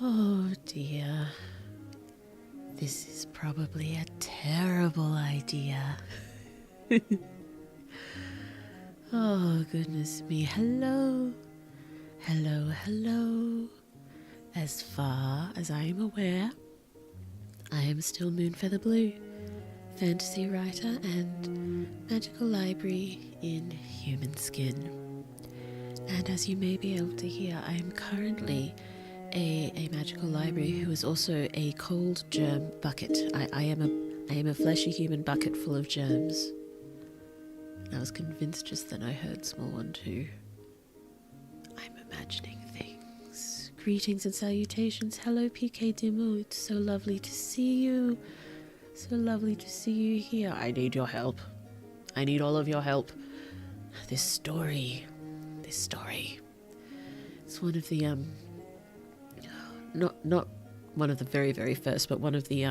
Oh dear. This is probably a terrible idea. Oh, goodness me. Hello. Hello, hello. As far as I am aware, I am still Moonfeatherblue, fantasy writer and magical library in human skin. And as you may be able to hear, I am currently a magical library who is also a cold germ bucket. I am a fleshy human bucket full of germs. I was convinced just then I heard small one too. I'm imagining things. Greetings and salutations. Hello, PK Dimo. It's so lovely to see you. So lovely to see you here. I need your help. I need all of your help. This story. It's one of the not one of the very, very first, but one of the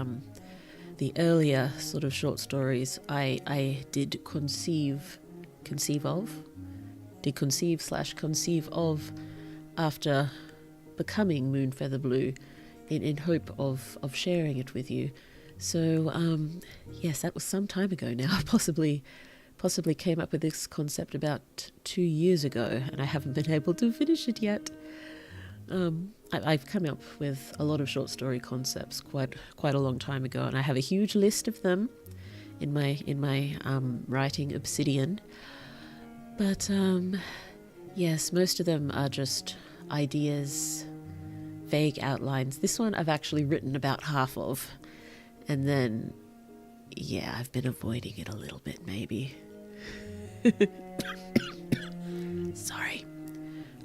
earlier sort of short stories I did conceive of after becoming Moonfeatherblue in hope of sharing it with you. So yes, that was some time ago now. Possibly came up with this concept about 2 years ago, and I haven't been able to finish it yet. I've come up with a lot of short story concepts quite a long time ago, and I have a huge list of them in my writing obsidian. But yes, most of them are just ideas, vague outlines. This one I've actually written about half of, and then yeah, I've been avoiding it a little bit maybe. Sorry.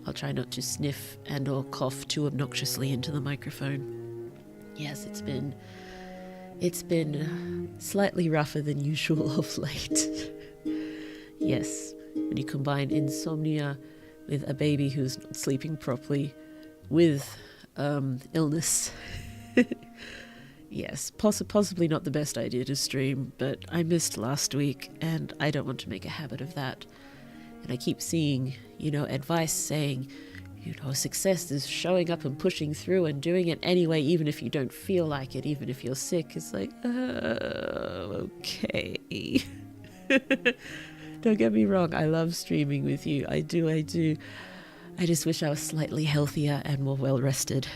I'll try not to sniff and or cough too obnoxiously into the microphone. Yes, it's been slightly rougher than usual of late. Yes, when you combine insomnia with a baby who's not sleeping properly with illness. Yes, possibly not the best idea to stream, but I missed last week and I don't want to make a habit of that. And I keep seeing, advice saying, success is showing up and pushing through and doing it anyway, even if you don't feel like it, even if you're sick. It's like, okay. Don't get me wrong, I love streaming with you. I do. I just wish I was slightly healthier and more well rested.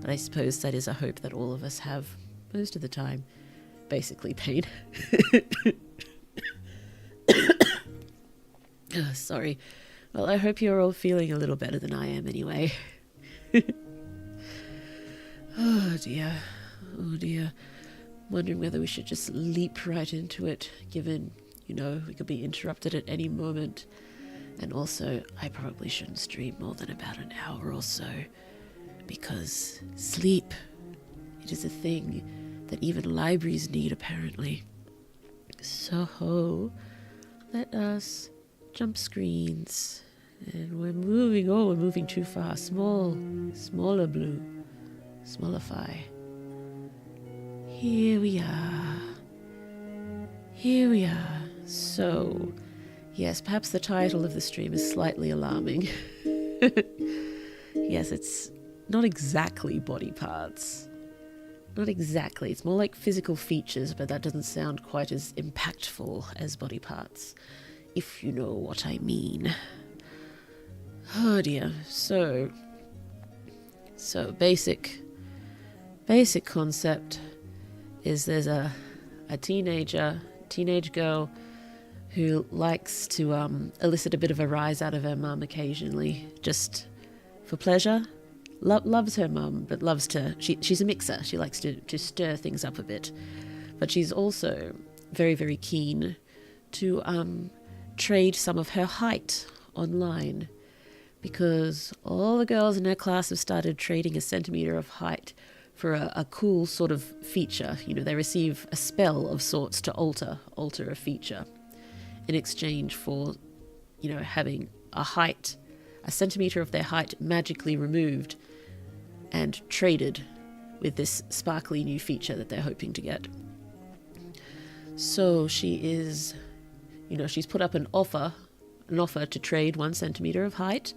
But I suppose that is a hope that all of us have most of the time. Basically pain. Oh, sorry. Well, I hope you're all feeling a little better than I am anyway. Oh dear. Wondering whether we should just leap right into it, given, we could be interrupted at any moment. And also, I probably shouldn't stream more than about an hour or so, because sleep, it is a thing that even libraries need, apparently. So, let us jump screens, and we're moving too far. Smaller blue, smallify. Here we are. So, yes, perhaps the title of the stream is slightly alarming. Yes, it's not exactly body parts. Not exactly. It's more like physical features, but that doesn't sound quite as impactful as body parts, if you know what I mean. Oh dear. So basic concept is there's a teenage girl who likes to elicit a bit of a rise out of her mum occasionally, just for pleasure. Loves her mum, but loves to... She's a mixer. She likes to stir things up a bit. But she's also very, very keen to trade some of her height online, because all the girls in her class have started trading a centimetre of height for a cool sort of feature. They receive a spell of sorts to alter a feature in exchange for, having a centimetre of their height magically removed and traded with this sparkly new feature that they're hoping to get. So she is, she's put up an offer to trade 1 centimetre of height,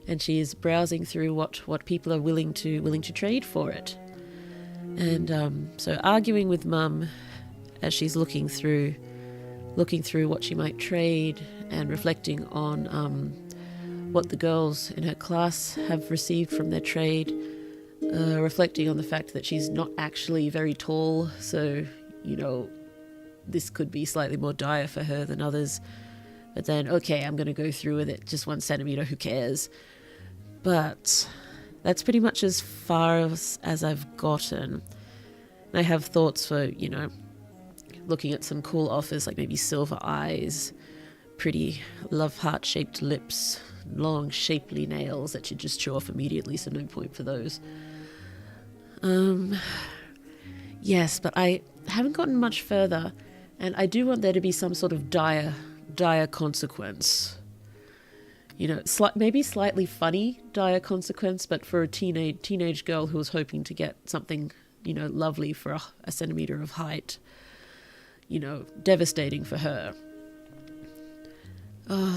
and she is browsing through what people are willing to trade for it. And so arguing with Mum as she's looking through what she might trade, and reflecting on what the girls in her class have received from their trade, reflecting on the fact that she's not actually very tall, so, you know, this could be slightly more dire for her than others. But then, okay, I'm going to go through with it, just 1 centimeter, who cares? But that's pretty much as far as I've gotten. I have thoughts for, you know, looking at some cool offers, like maybe silver eyes, pretty love heart-shaped lips, long, shapely nails that you just chew off immediately, so no point for those. Yes, but I haven't gotten much further, and I do want there to be some sort of dire consequence. You know, maybe slightly funny dire consequence, but for a teenage girl who was hoping to get something, you know, lovely for a centimeter of height, you know, devastating for her.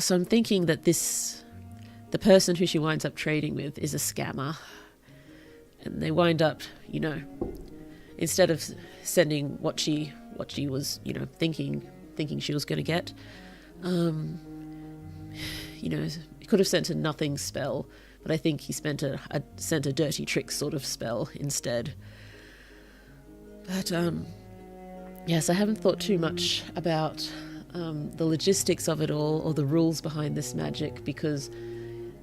So I'm thinking that the person who she winds up trading with is a scammer. And they wind up, you know, instead of sending what she was, you know, thinking she was going to get, you know, he could have sent a nothing spell, but I think he sent a dirty trick sort of spell instead. But yes, I haven't thought too much about the logistics of it all, or the rules behind this magic, because,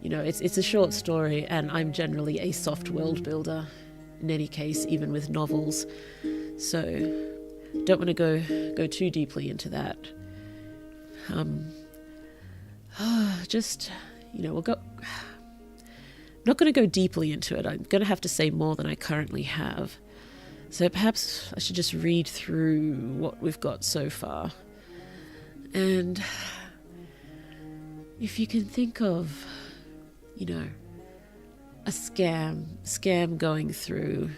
you know, it's a short story, and I'm generally a soft world builder in any case, even with novels, so don't want to go too deeply into that. Just, you know, not going to go deeply into it. I'm going to have to say more than I currently have, so perhaps I should just read through what we've got so far. And if you can think of, you know, a scam going through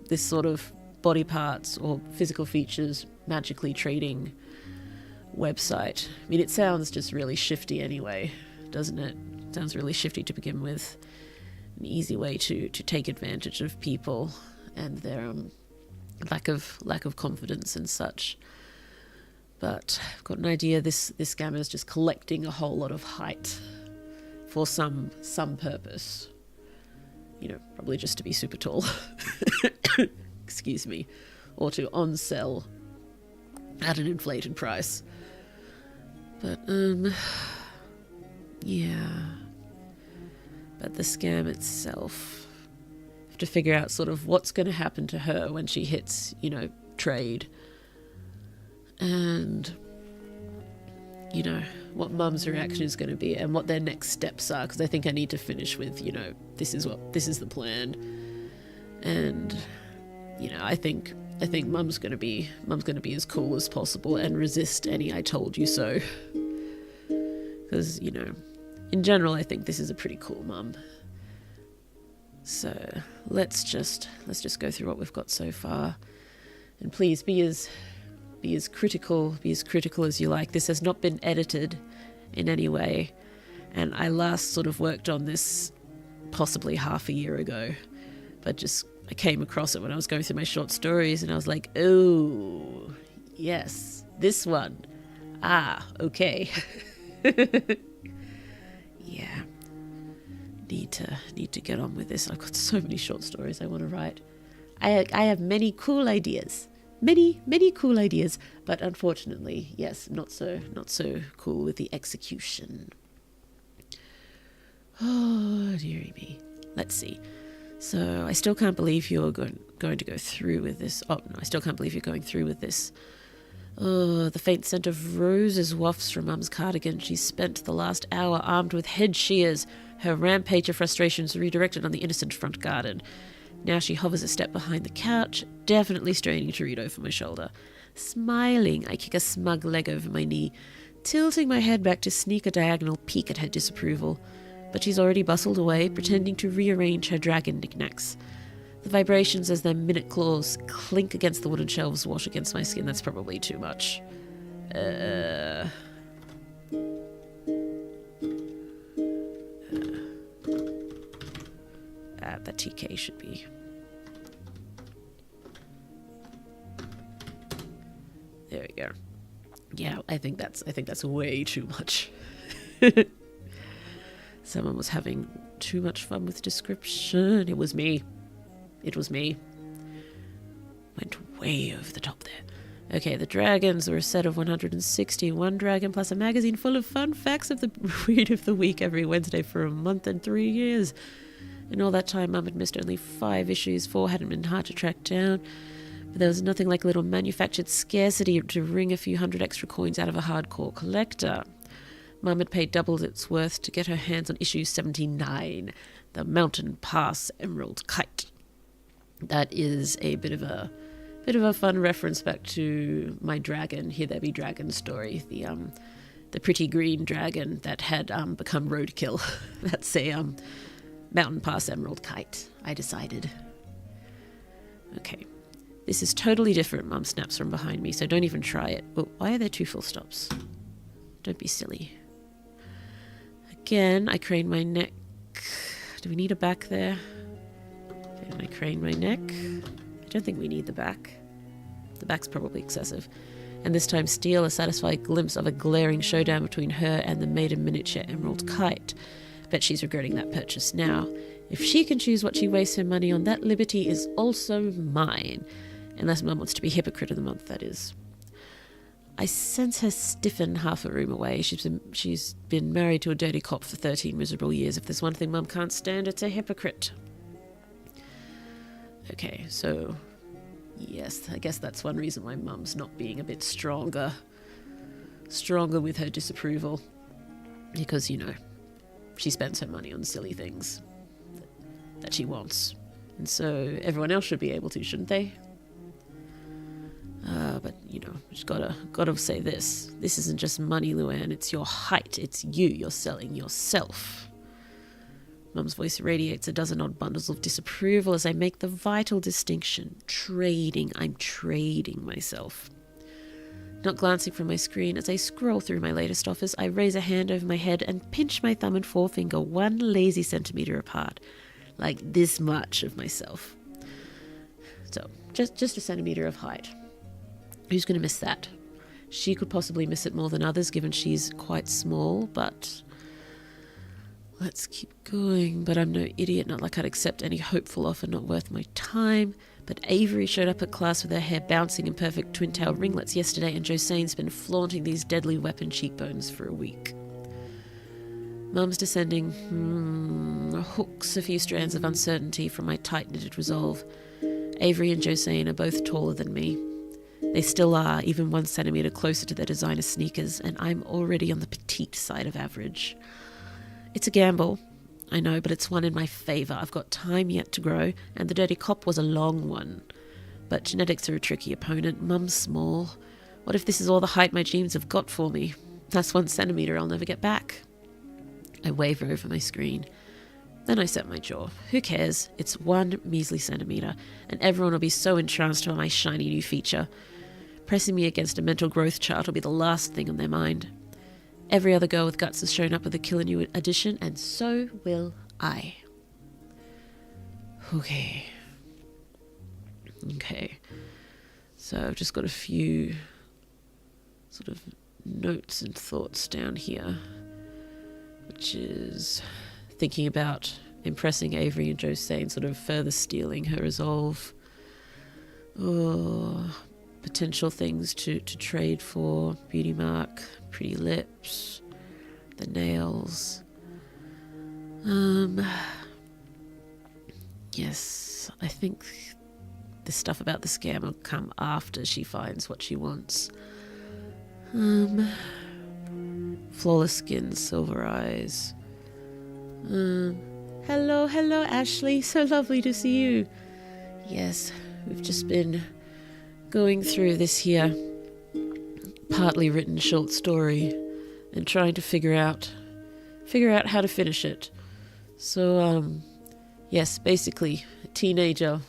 this sort of body parts or physical features magically trading website. I mean, it sounds just really shifty anyway, doesn't it? It sounds really shifty to begin with. An easy way to take advantage of people and their lack of confidence and such. But I've got an idea this scammer is just collecting a whole lot of height for some purpose. You know, probably just to be super tall. Excuse me. Or to on-sell at an inflated price. But, yeah. But the scam itself, I have to figure out sort of what's going to happen to her when she hits, you know, trade. And, you know, what Mum's reaction is going to be and what their next steps are, because I think I need to finish with, you know, this is the plan. And, you know, I think Mum's going to be as cool as possible and resist any "I told you so." Because, you know, in general, I think this is a pretty cool Mum. So let's just go through what we've got so far, and please be as critical as you like. This has not been edited in any way, and I last sort of worked on this possibly half a year ago, but I came across it when I was going through my short stories, and I was like, oh yes, this one. Okay. Yeah, need to get on with this. I've got so many short stories I want to write. I have many cool ideas. Many cool ideas, but unfortunately, yes, not so cool with the execution. Oh, dearie me. Let's see. So I still can't believe you're going to go through with this. Oh no, I still can't believe you're going through with this. Oh, the faint scent of roses wafts from Mum's cardigan. She spent the last hour armed with head shears, her rampage of frustrations redirected on the innocent front garden. Now she hovers a step behind the couch, definitely straining to read over my shoulder. Smiling, I kick a smug leg over my knee, tilting my head back to sneak a diagonal peek at her disapproval. But she's already bustled away, pretending to rearrange her dragon knickknacks. The vibrations as their minute claws clink against the wooden shelves wash against my skin. That's probably too much. that TK should be. There we go. Yeah, I think that's way too much. Someone was having too much fun with description. It was me. It was me. Went way over the top there. Okay, the dragons were a set of 161 dragon plus a magazine full of fun facts of the read of the week every Wednesday for a month and 3 years. In all that time, Mum had missed only 5 issues. 4 hadn't been hard to track down. But there was nothing like a little manufactured scarcity to wring a few hundred extra coins out of a hardcore collector. Mum had paid double its worth to get her hands on issue 79, the Mountain Pass Emerald Kite. That is a bit of a fun reference back to my dragon, Here There Be Dragon story, the pretty green dragon that had become roadkill. That's a Mountain Pass Emerald Kite, I decided. Okay. This is totally different, Mum snaps from behind me, so don't even try it. But why are there 2 full stops? Don't be silly. Again, I crane my neck. Do we need a back there? Okay, and I crane my neck. I don't think we need the back. The back's probably excessive. And this time steal a satisfied glimpse of a glaring showdown between her and the maiden miniature emerald kite. Bet she's regretting that purchase now. If she can choose what she wastes her money on, that liberty is also mine. Unless Mum wants to be hypocrite of the month, that is. I sense her stiffen half a room away. She's been married to a dirty cop for 13 miserable years. If there's one thing Mum can't stand, it's a hypocrite. Okay, so yes, I guess that's one reason why Mum's not being a bit stronger with her disapproval. Because, you know, she spends her money on silly things that she wants. And so everyone else should be able to, shouldn't they? But, you know, just gotta say this. This isn't just money, Luann. It's your height. It's you. You're selling yourself. Mum's voice radiates a dozen odd bundles of disapproval as I make the vital distinction. Trading. I'm trading myself. Not glancing from my screen, as I scroll through my latest offers, I raise a hand over my head and pinch my thumb and forefinger 1 lazy centimetre apart. Like this much of myself. So, just a centimetre of height. Who's going to miss that? She could possibly miss it more than others, given she's quite small, but let's keep going. But I'm no idiot, not like I'd accept any hopeful offer not worth my time. But Avery showed up at class with her hair bouncing in perfect twin-tail ringlets yesterday, and Josene's been flaunting these deadly weapon cheekbones for a week. Mum's descending hooks a few strands of uncertainty from my tight-knitted resolve. Avery and Josene are both taller than me. They still are, even 1 centimetre closer to their designer sneakers, and I'm already on the petite side of average. It's a gamble, I know, but it's one in my favour. I've got time yet to grow, and the dirty cop was a long one. But genetics are a tricky opponent. Mum's small. What if this is all the height my genes have got for me? That's 1 centimetre I'll never get back. I waver over my screen. Then I set my jaw. Who cares? It's 1 measly centimetre, and everyone will be so entranced by my shiny new feature. Pressing me against a mental growth chart will be the last thing on their mind. Every other girl with guts has shown up with a killer new addition, and so will I. Okay. So I've just got a few sort of notes and thoughts down here, which is thinking about impressing Avery and Josene, sort of further stealing her resolve. Potential things to trade for. Beauty mark, pretty lips, the nails. Yes, I think the stuff about the scam will come after she finds what she wants. Flawless skin, silver eyes. Hello, Ashley. So lovely to see you. Yes, we've just been going through this here partly written short story and trying to figure out how to finish it. So, yes, basically, a teenager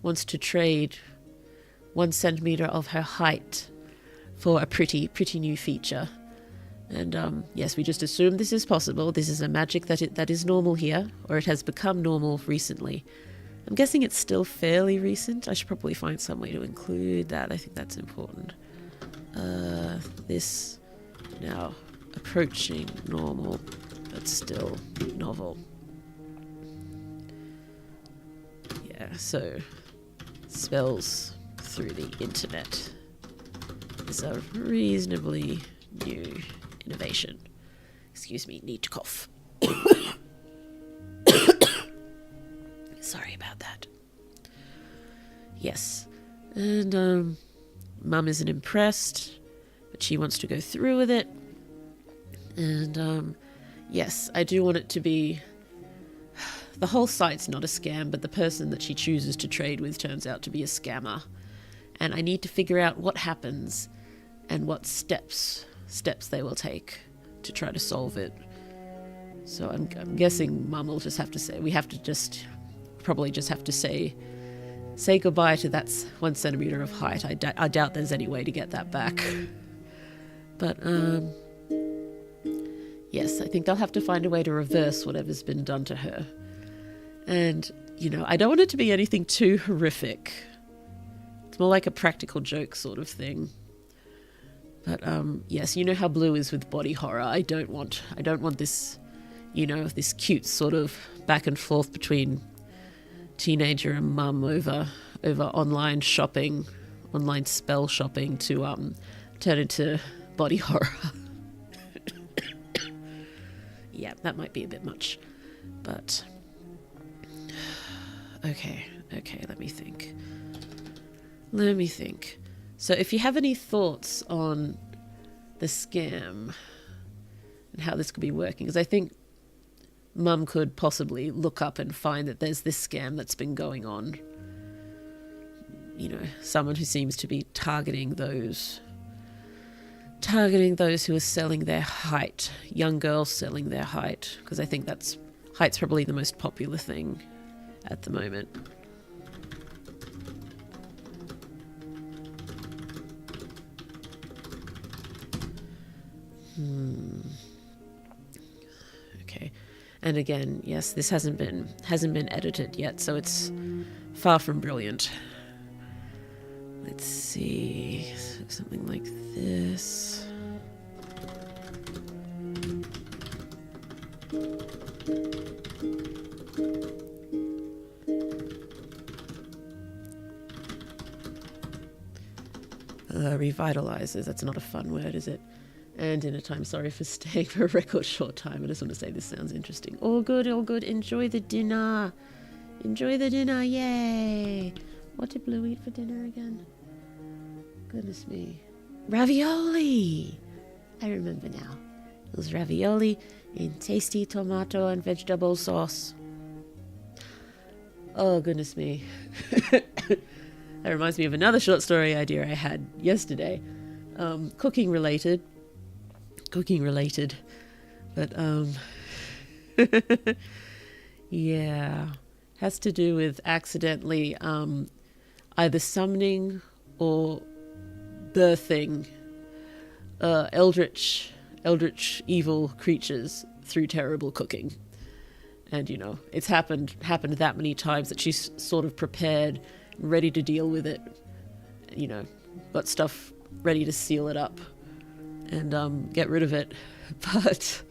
wants to trade 1 centimetre of her height for a pretty new feature. And yes, we just assume this is possible. This is a magic that is normal here, or it has become normal recently. I'm guessing it's still fairly recent. I should probably find some way to include that. I think that's important. This now approaching normal, but still novel. Yeah, so spells through the internet is a reasonably new innovation. Excuse me, need to cough. Sorry about that. Yes, and Mum isn't impressed, but she wants to go through with it. And yes, I do want it to be... The whole site's not a scam, but the person that she chooses to trade with turns out to be a scammer. And I need to figure out what happens and what steps they will take to try to solve it. So I'm guessing Mum will just have to say... We have to probably just have to say goodbye to that 1 centimeter of height. I doubt there's any way to get that back. But, yes, I think they'll have to find a way to reverse whatever's been done to her. And, you know, I don't want it to be anything too horrific. It's more like a practical joke sort of thing. But, yes, you know how Blue is with body horror. I don't want this, you know, this cute sort of back and forth between teenager and Mum over online shopping, online spell shopping to turn into body horror. Yeah, that might be a bit much, but okay, let me think. So if you have any thoughts on the scam and how this could be working, because I think Mum could possibly look up and find that there's this scam that's been going on. You know, someone who seems to be targeting those who are selling their height, young girls selling their height, because I think height's probably the most popular thing at the moment. Okay. And again, yes, this hasn't been edited yet, so it's far from brilliant. Let's see, something like this. Revitalizes, that's not a fun word, is it? And dinner time, sorry for staying for a record short time. I just want to say this sounds interesting. All good, enjoy the dinner. Yay! What did Blue eat for dinner again? Goodness me. Ravioli! I remember now. It was ravioli in tasty tomato and vegetable sauce. Oh, goodness me. That reminds me of another short story idea I had yesterday. Cooking related. But, yeah. Has to do with accidentally either summoning or birthing eldritch evil creatures through terrible cooking. And, you know, it's happened that many times that she's sort of prepared, ready to deal with it, you know, got stuff ready to seal it up and get rid of it. But,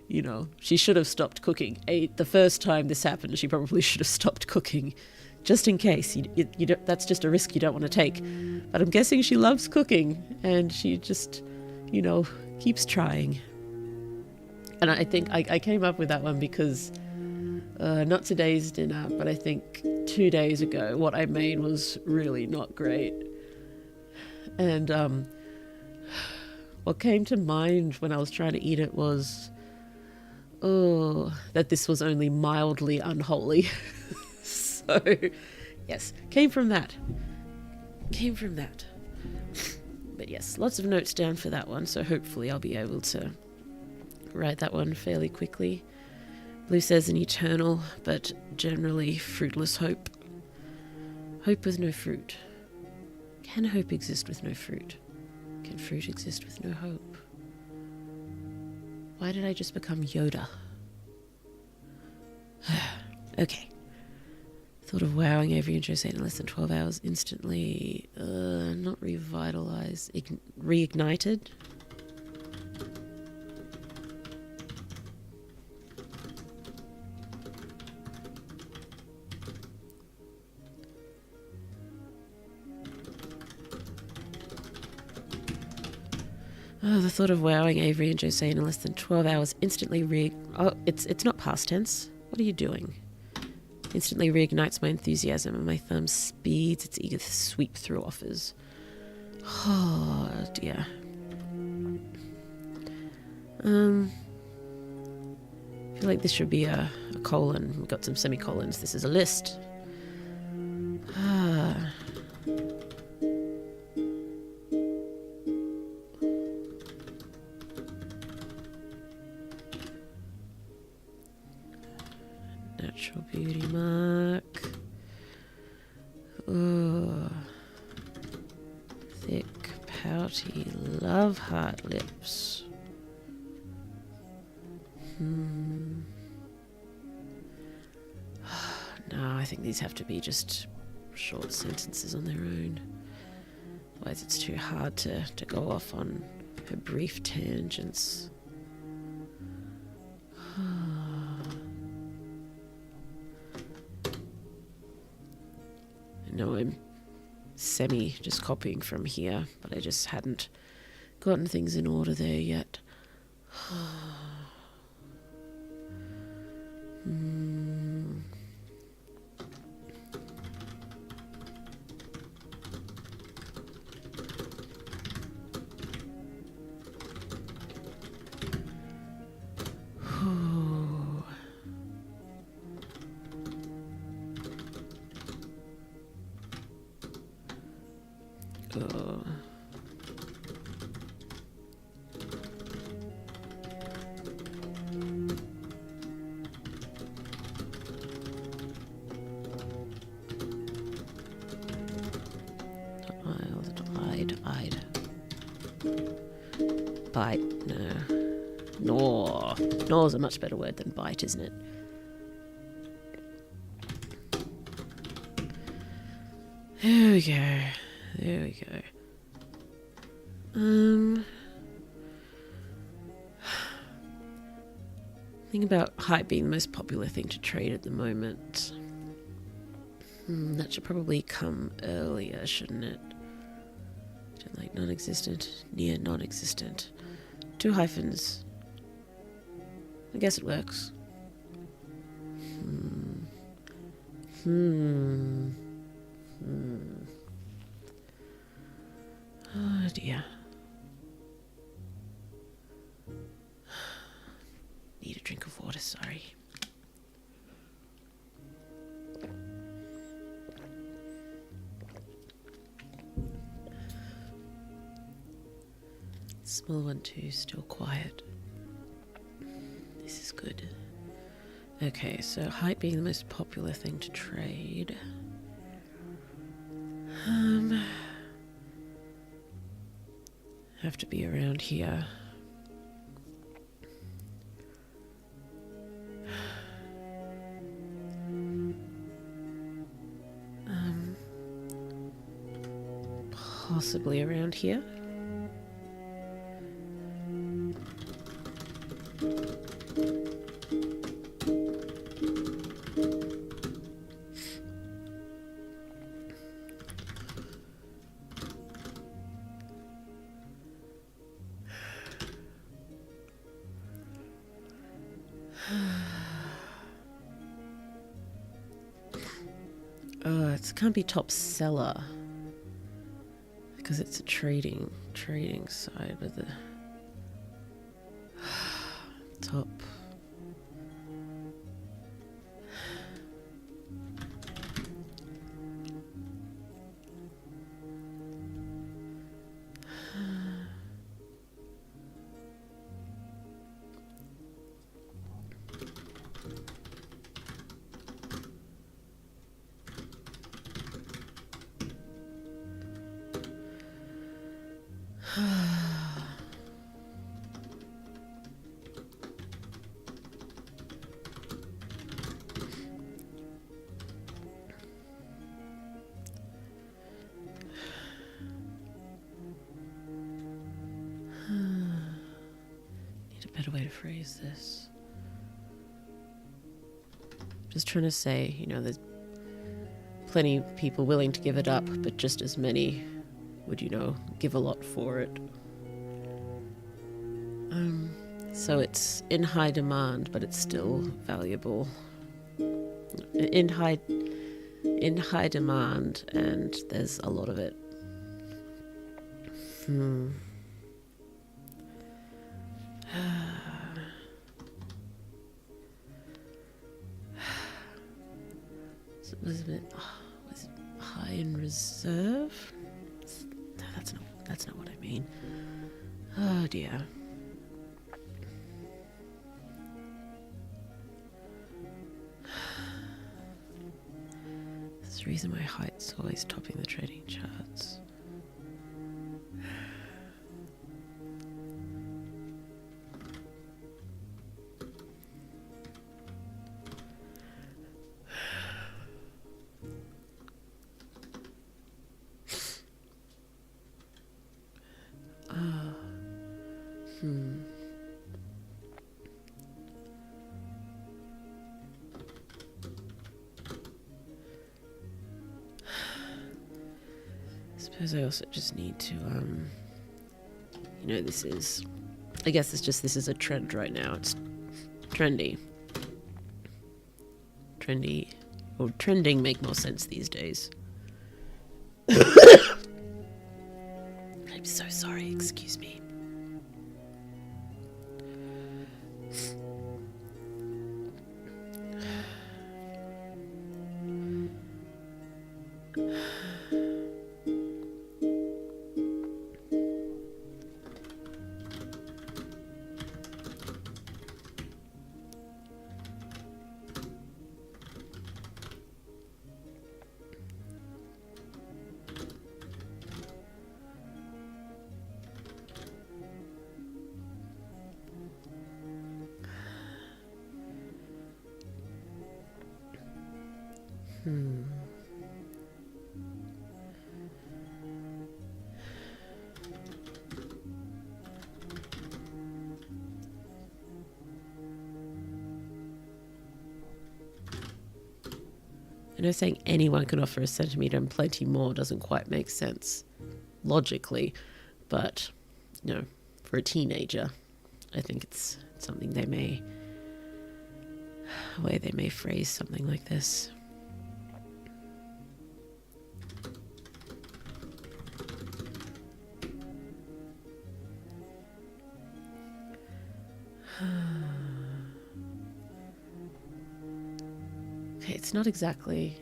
you know, she should have stopped cooking. The first time this happened, she probably should have stopped cooking, just in case. You don't, that's just a risk you don't want to take. But I'm guessing she loves cooking, and she just, you know, keeps trying. And I think I came up with that one because, not today's dinner, but I think 2 days ago, what I made was really not great. And what came to mind when I was trying to eat it was, that this was only mildly unholy. So, yes, came from that. But yes, lots of notes down for that one, so hopefully I'll be able to write that one fairly quickly. Blue says an eternal, but generally fruitless hope. Hope with no fruit. Can hope exist with no fruit? Can fruit exist with no hope? Why did I just become Yoda? Okay. Thought of wowing every Jose in less than 12 hours instantly. Not revitalize. Reignited? Oh, the thought of wowing Avery and Josine in less than 12 hours instantly Oh, it's not past tense. What are you doing? Instantly reignites my enthusiasm and my thumb speeds its eager sweep through offers. Oh, dear. I feel like this should be a colon. We've got some semicolons. This is a list. Natural beauty mark. Oh. Thick, pouty, love heart lips. No, I think these have to be just short sentences on their own. Otherwise it's too hard to go off on her brief tangents. No, I'm semi just copying from here, but I just hadn't gotten things in order there yet. Oh. Bite, no. Gnaw. Gnaw is a much better word than bite, isn't it? There we go. There we go. Think about height being the most popular thing to trade at the moment. That should probably come earlier, shouldn't it? Like non-existent, near non-existent. 2 hyphens. I guess it works. Oh dear. Need a drink of water, sorry. Small one too, still quiet. This is good. Okay, so height being the most popular thing to trade. Have to be around here. Possibly around here. It can't be top seller because it's a trading side of the top. better way to phrase this. Just trying to say, you know, there's plenty of people willing to give it up, but just as many would, you know, give a lot for it. So it's in high demand, but it's still valuable. In high demand, and there's a lot of it. Was it high in reserve? No, that's not what I mean. Oh dear. There's a reason my height's always topping the trading charts. I suppose I also just need to, you know, this is a trend right now. It's trendy. Well, trending make more sense these days. I'm so sorry, excuse me. I know saying anyone can offer a centimetre and plenty more doesn't quite make sense logically, but, you know, for a teenager, I think it's something they may phrase something like this. Okay, it's not exactly...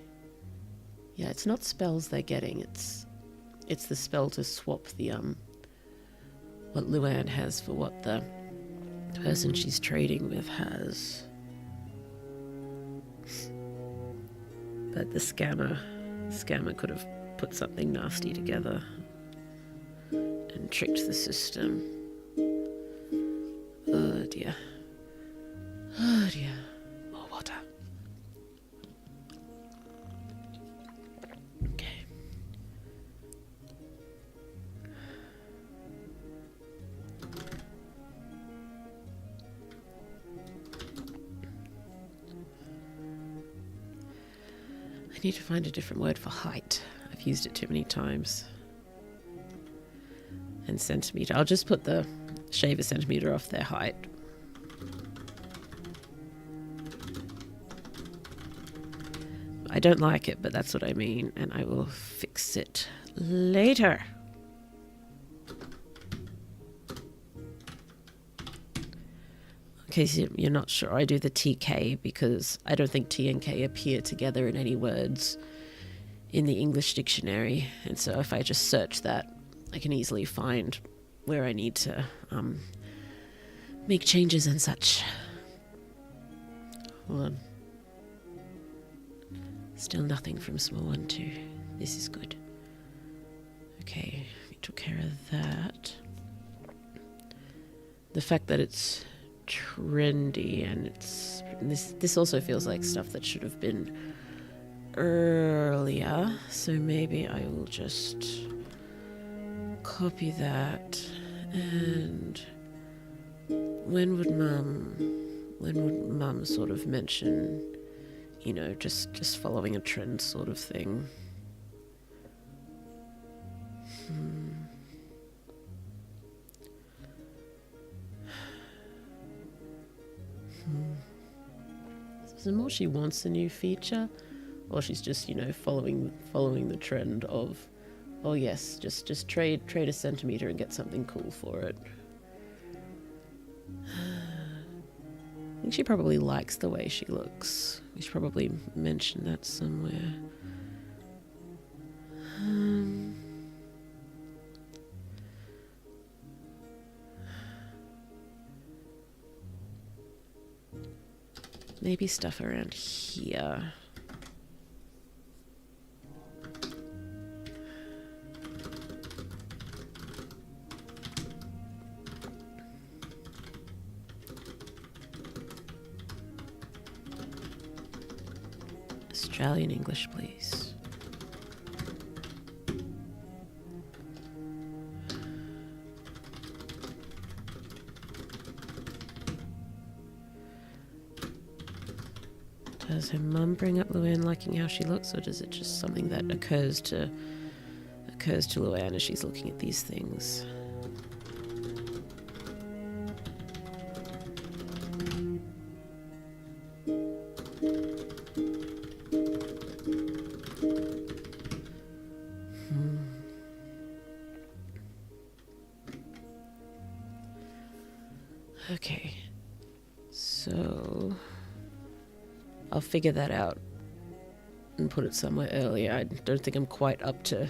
Yeah, it's not spells they're getting. It's the spell to swap the what Luann has for what the person she's trading with has. But the scammer could have put something nasty together and tricked the system. Oh dear. Oh dear. More water. Okay. I need to find a different word for height. I've used it too many times. And centimetre. I'll just put the shave a centimetre off their height. I don't like it, but that's what I mean, and I will fix it later. In case you're not sure, I do the TK because I don't think T and K appear together in any words in the English dictionary, and so if I just search that, I can easily find where I need to make changes and such. Hold on. Still nothing from small 1, 2. This is good. Okay, we took care of that. The fact that it's trendy and it's this also feels like stuff that should have been earlier. So maybe I will just copy that and When would mum sort of mention, you know, just following a trend sort of thing? Is it more she wants a new feature, or she's just, you know, following the trend of, oh yes, just trade a centimeter and get something cool for it. I think she probably likes the way she looks. We should probably mention that somewhere. Maybe stuff around here. Australian English, please. Does her mum bring up Luann liking how she looks, or does it just something that occurs to Luann as she's looking at these things? Okay, so I'll figure that out and put it somewhere earlier. I don't think I'm quite up to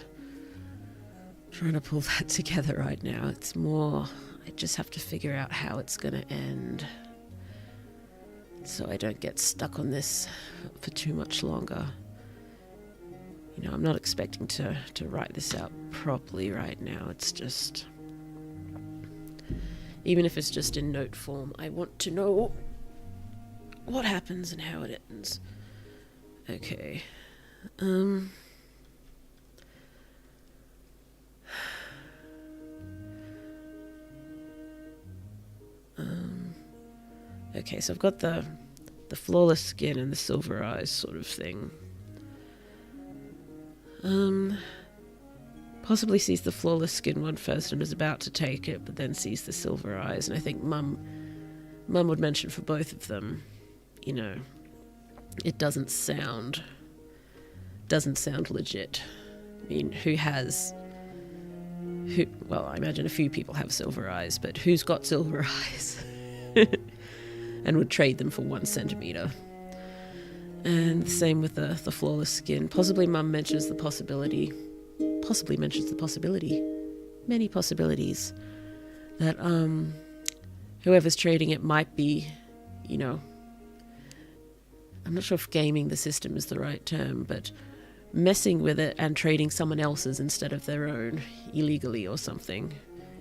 trying to pull that together right now. It's more, I just have to figure out how it's going to end so I don't get stuck on this for too much longer. You know, I'm not expecting to write this out properly right now. It's just, even if it's just in note form, I want to know what happens and how it ends. Okay. Okay, so I've got the flawless skin and the silver eyes sort of thing. Possibly sees the flawless skin one first and is about to take it, but then sees the silver eyes. And I think Mum would mention for both of them, you know, it doesn't sound legit. I mean, well, I imagine a few people have silver eyes, but who's got silver eyes? And would trade them for 1 centimeter. And the same with the flawless skin. Possibly Mum mentions the possibility, many possibilities, that whoever's trading it might be, you know, I'm not sure if gaming the system is the right term, but messing with it and trading someone else's instead of their own illegally or something.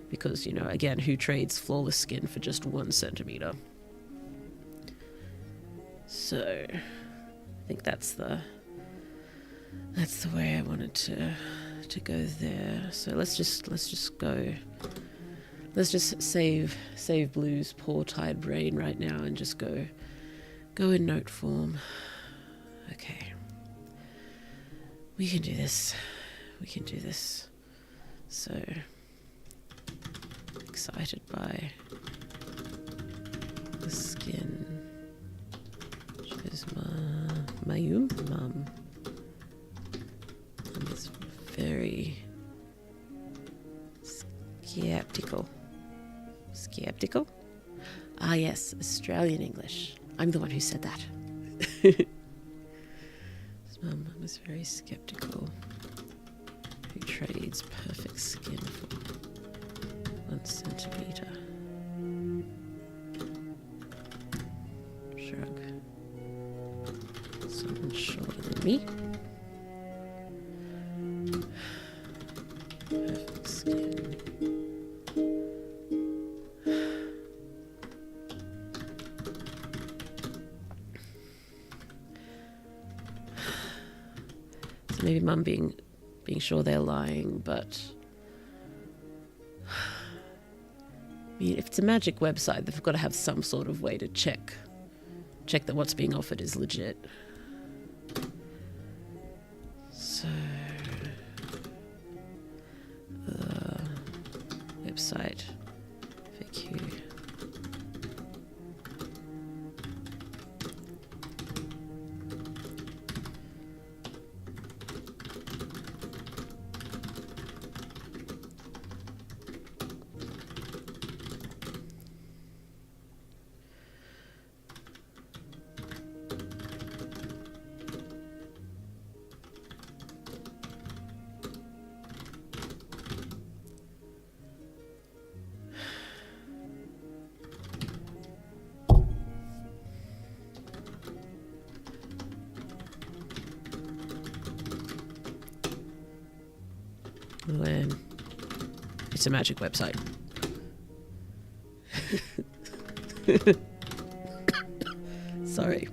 Because, you know, again, who trades flawless skin for just 1 centimeter? So I think that's the way I wanted to go there. So let's just save Blue's poor tired brain right now and just go in note form. Okay. We can do this. So excited by the skin. Shows my mum. Mum is very skeptical. Skeptical? Ah yes, Australian English. I'm the one who said that. Mum is very skeptical. Who trades perfect skin for 1 centimeter? Shrug. Someone shorter than me. Perfect skin. So maybe Mum being sure they're lying, but mean, if it's a magic website, they've got to have some sort of way to check that what's being offered is legit. So, website FAQ. Then it's a magic website. Sorry.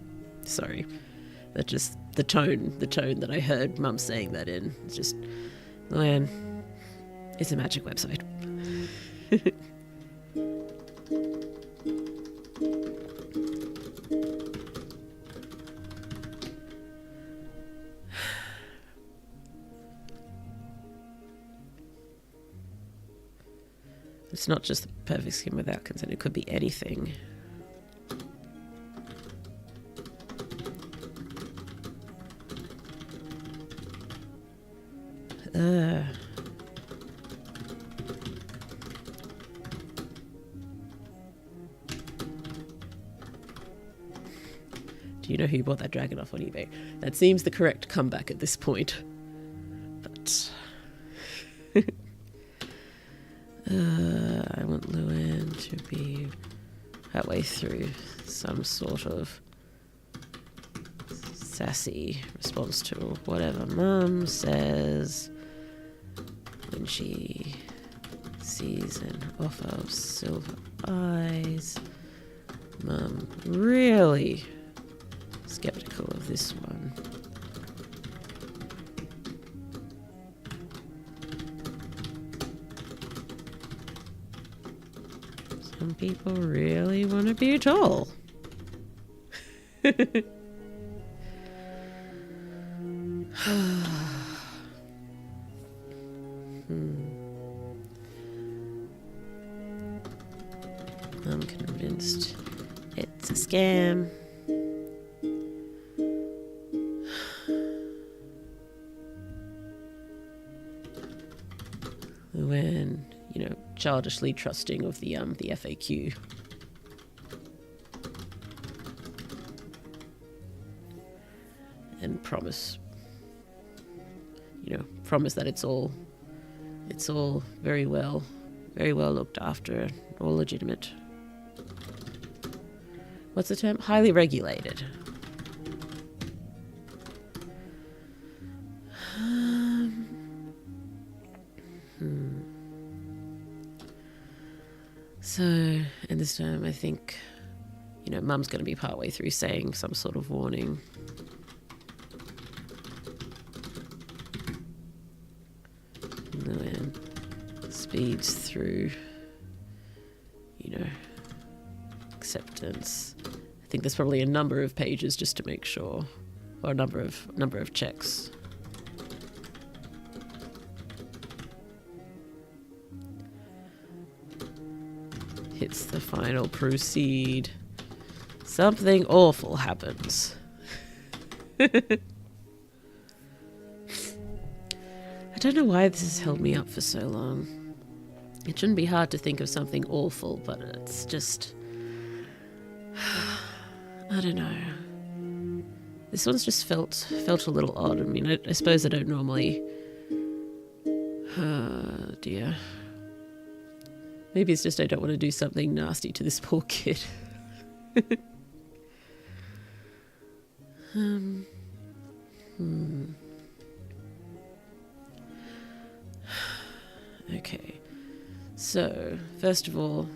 That just the tone that I heard Mum saying that in. It's just, Luann, it's a magic website. It's not just the perfect skin without consent. It could be anything. Do you know who bought that dragon off on eBay? That seems the correct comeback at this point. But... I want Luann to be halfway through some sort of sassy response to whatever Mum says when she sees an offer of silver eyes. Mum really skeptical of this one. Some people really want to be tall. I'm convinced it's a scam. When, childishly trusting of the FAQ. And promise that it's all very well looked after, all legitimate. What's the term? Highly regulated. So, and this time I think, Mum's going to be partway through saying some sort of warning. And then speeds through, acceptance. I think there's probably a number of pages just to make sure, or a number of checks. Hits the final proceed. Something awful happens. I don't know why this has held me up for so long. It shouldn't be hard to think of something awful, but it's just... I don't know. This one's just felt a little odd. I mean, I suppose I don't normally... Oh, dear. Maybe it's just I don't want to do something nasty to this poor kid. Okay. So, first of all,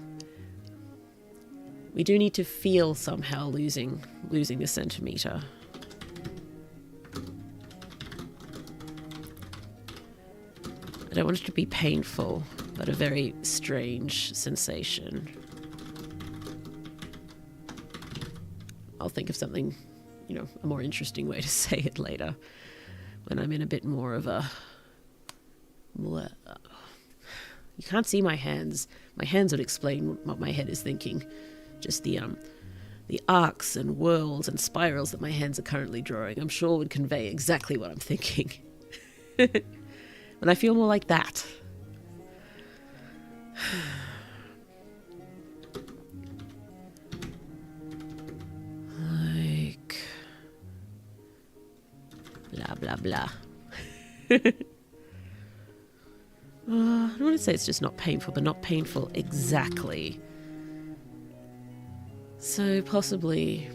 we do need to feel somehow losing a centimetre. I don't want it to be painful. but a very strange sensation. I'll think of something, a more interesting way to say it later, when I'm in a bit more of a... You can't see my hands. My hands would explain what my head is thinking. Just the arcs and whirls and spirals that my hands are currently drawing, I'm sure would convey exactly what I'm thinking. When I feel more like that. Like... blah, blah, blah. I don't want to say it's just not painful, but not painful exactly. So possibly,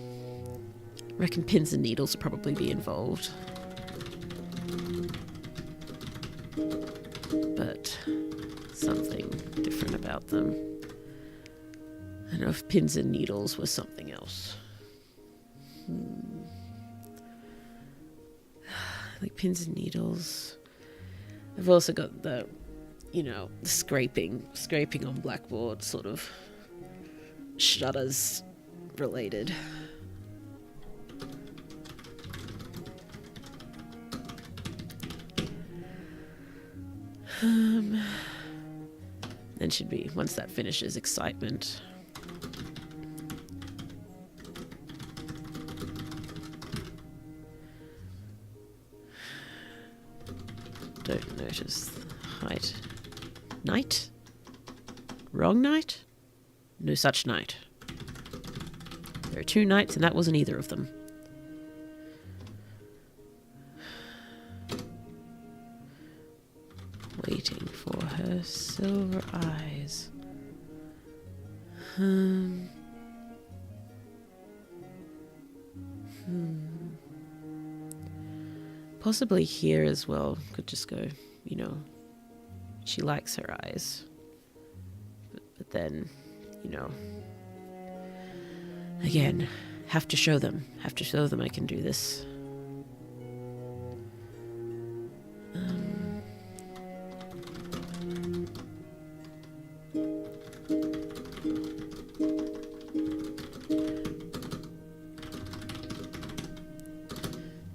I reckon pins and needles would probably be involved. But something different about them. I don't know if pins and needles was something else. Like pins and needles. I've also got the, scraping on blackboard sort of shutters related. Then should be, once that finishes, excitement. Don't notice the height. Night? Wrong night? No such night. There are 2 nights and that wasn't either of them. Waiting for her silver eyes. Possibly here as well. Could just go, she likes her eyes. But then, again, have to show them. Have to show them I can do this.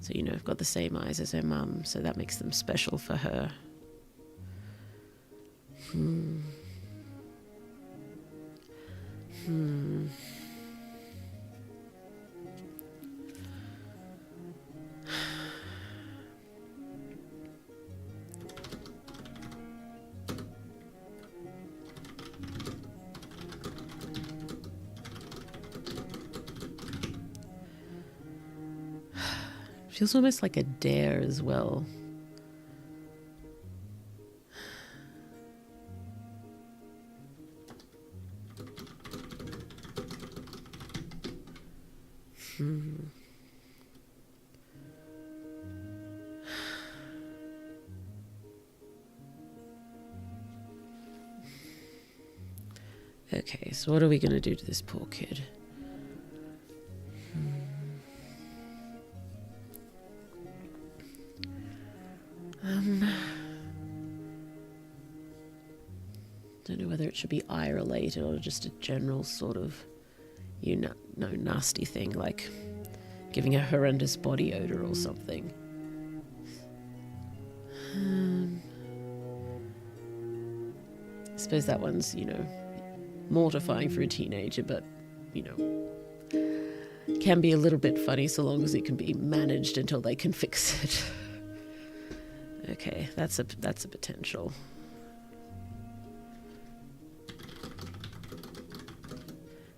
So, I've got the same eyes as her mum, so that makes them special for her. Feels almost like a dare as well. Okay, so what are we going to do to this poor kid? Don't know whether it should be eye related or just a general sort of, nasty thing like giving a horrendous body odor or something. I suppose that one's, mortifying for a teenager, but, can be a little bit funny so long as it can be managed until they can fix it. Okay, that's a potential.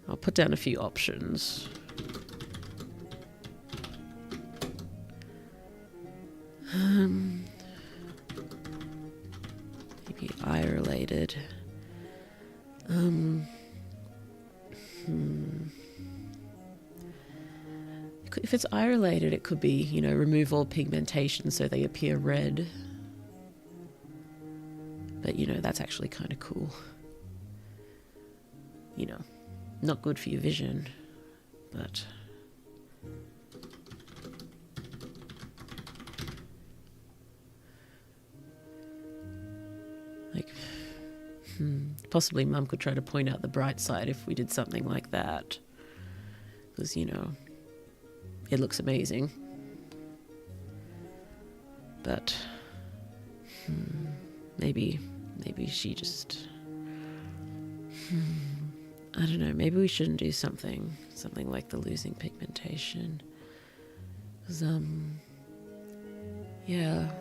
I'll put down a few options. Maybe eye related. If it's eye related, it could be, remove all pigmentation so they appear red. But, that's actually kind of cool. Not good for your vision, but... Possibly Mum could try to point out the bright side if we did something like that. Because, you know, it looks amazing. But maybe she just... I don't know, maybe we shouldn't do something like the losing pigmentation. Because, yeah,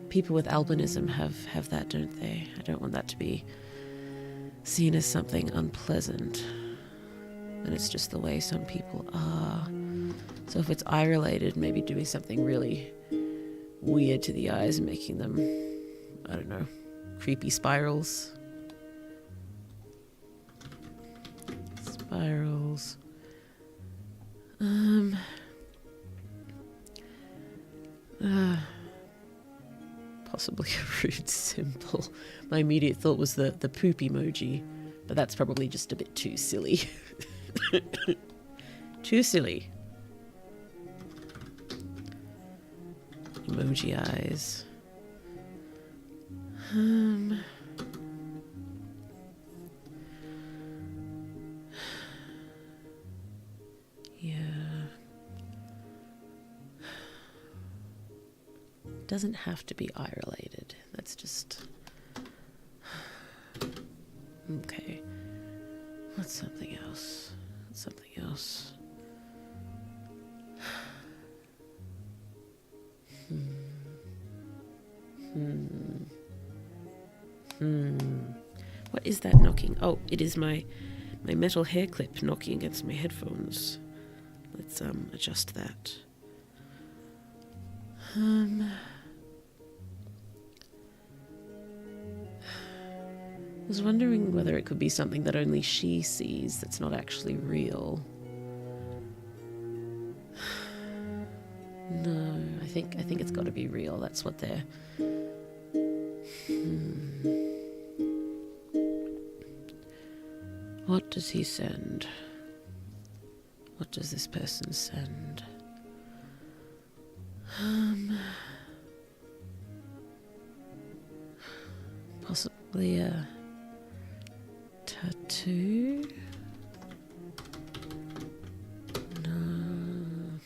people with albinism have that, don't they? I don't want that to be seen as something unpleasant. And it's just the way some people are. So if it's eye related, maybe doing something really weird to the eyes and making them, I don't know, creepy spirals. Spirals. Possibly a rude symbol. My immediate thought was the poop emoji, but that's probably just a bit too silly. Too silly. Emoji eyes. Yeah. Doesn't have to be eye related. That's just... Okay. What's something else? Something else. What is that knocking? Oh, it is my metal hair clip knocking against my headphones. Let's adjust that. I was wondering whether it could be something that only she sees that's not actually real. No, I think it's got to be real. That's what they're... What does he send? What does this person send? Possibly a tattoo? No.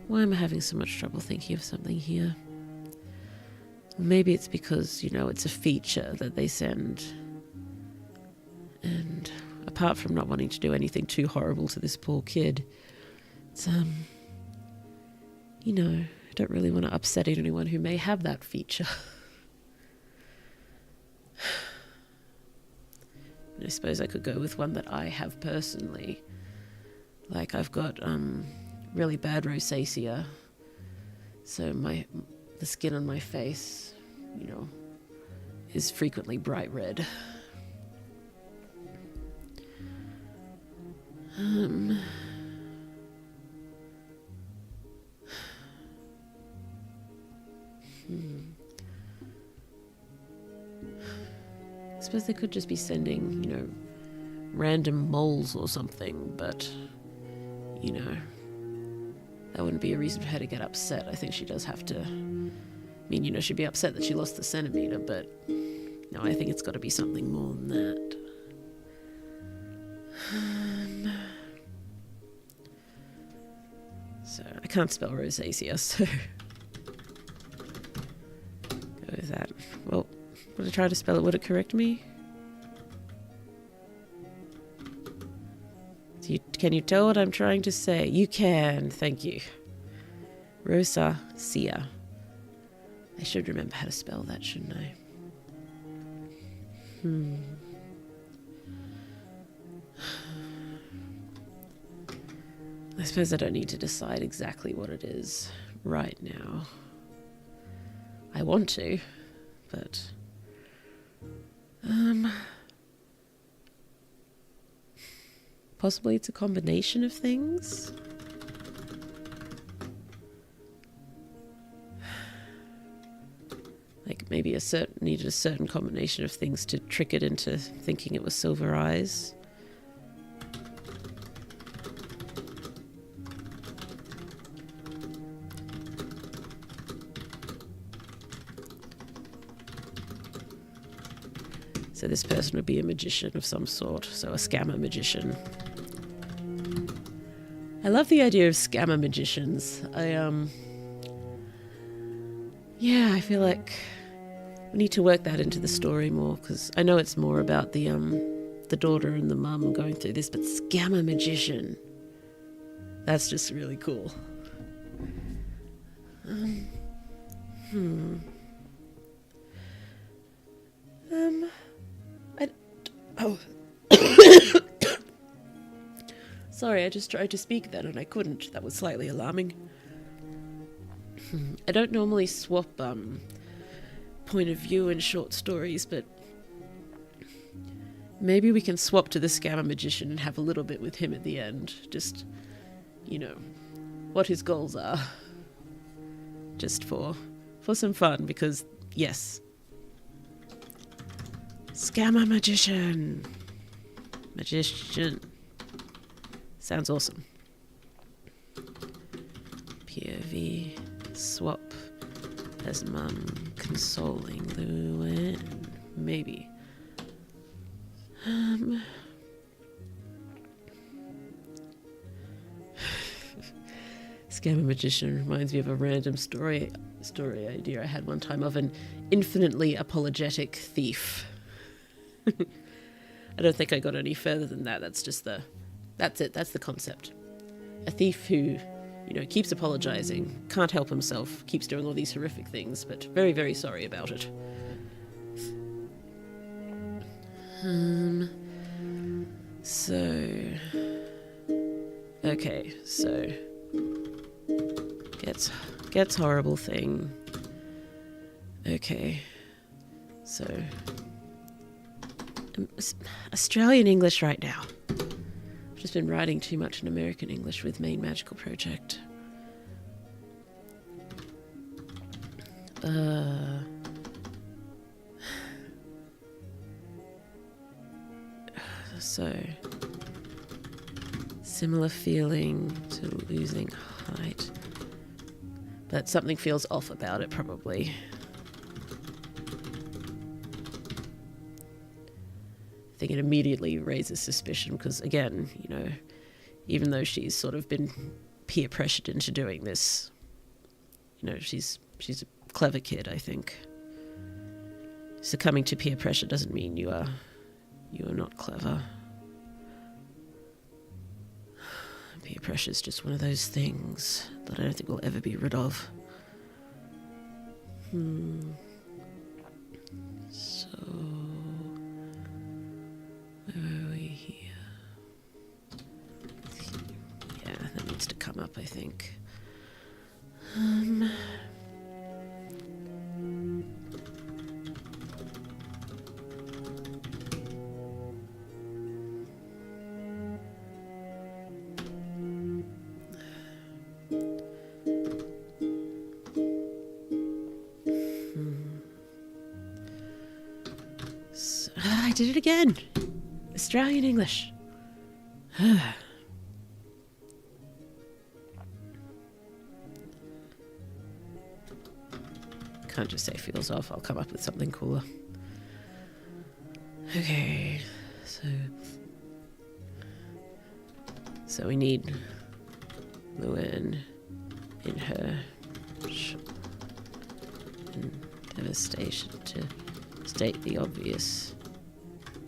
Why am I having so much trouble thinking of something here? Maybe it's because, you know, it's a feature that they send. And apart from not wanting to do anything too horrible to this poor kid, it's, you know, I don't really want to upset anyone who may have that feature. And I suppose I could go with one that I have personally. Like, I've got really bad rosacea, so the skin on my face, you know, is frequently bright red. I suppose they could just be sending, you know, random moles or something, but, you know, that wouldn't be a reason for her to get upset. I think she does have to... I mean, you know, she'd be upset that she lost the centimetre, but no, I think it's got to be something more than that. So, I can't spell rosacea, so... Go with that. Well, would I try to spell it? Would it correct me? Can you tell what I'm trying to say? You can, thank you. Rosacea. I should remember how to spell that, shouldn't I? I suppose I don't need to decide exactly what it is right now. I want to, but... Possibly it's a combination of things? Like maybe needed a certain combination of things to trick it into thinking it was silver eyes. So this person would be a magician of some sort, so a scammer magician. I love the idea of scammer magicians. Yeah, I feel like we need to work that into the story more, because I know it's more about the daughter and the mum going through this, but scammer magician, that's just really cool. Sorry, I just tried to speak then and I couldn't. That was slightly alarming. I don't normally swap point of view in short stories, but maybe we can swap to the scammer magician and have a little bit with him at the end. Just, you know, what his goals are. Just for some fun, because, yes. Scammer magician. Magician. Sounds awesome. POV swap as mum consoling Llewyn. Maybe. Scammer magician reminds me of a random story idea I had one time of an infinitely apologetic thief. I don't think I got any further than that. That's it. That's the concept. A thief who, keeps apologizing, can't help himself, keeps doing all these horrific things, but very, very sorry about it. Okay, so gets horrible thing. Okay, so Australian English right now. I've just been writing too much in American English with Main Magical Project. So, similar feeling to losing height, but something feels off about it probably. I think it immediately raises suspicion because, again, even though she's sort of been peer pressured into doing this, she's a clever kid, I think. Succumbing to peer pressure doesn't mean you are not clever. Peer pressure is just one of those things that I don't think we'll ever be rid of. So, where are we here? Yeah, that needs to come up, I think. I did it again. Australian English. Can't just say feels off. I'll come up with something cooler. Okay, so we need Llewyn in her devastation to state the obvious,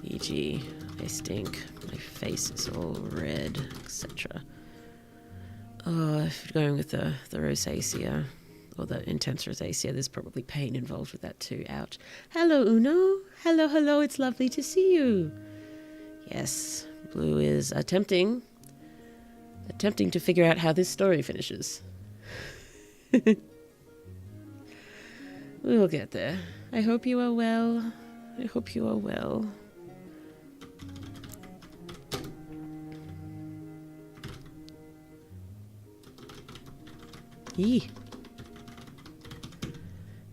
e.g., I stink, my face is all red, etc. Oh, if you're going with the rosacea, or the intense rosacea, there's probably pain involved with that too. Ouch. Hello, Uno. Hello, it's lovely to see you. Yes, Blue is attempting to figure out how this story finishes. We will get there. I hope you are well. Yee.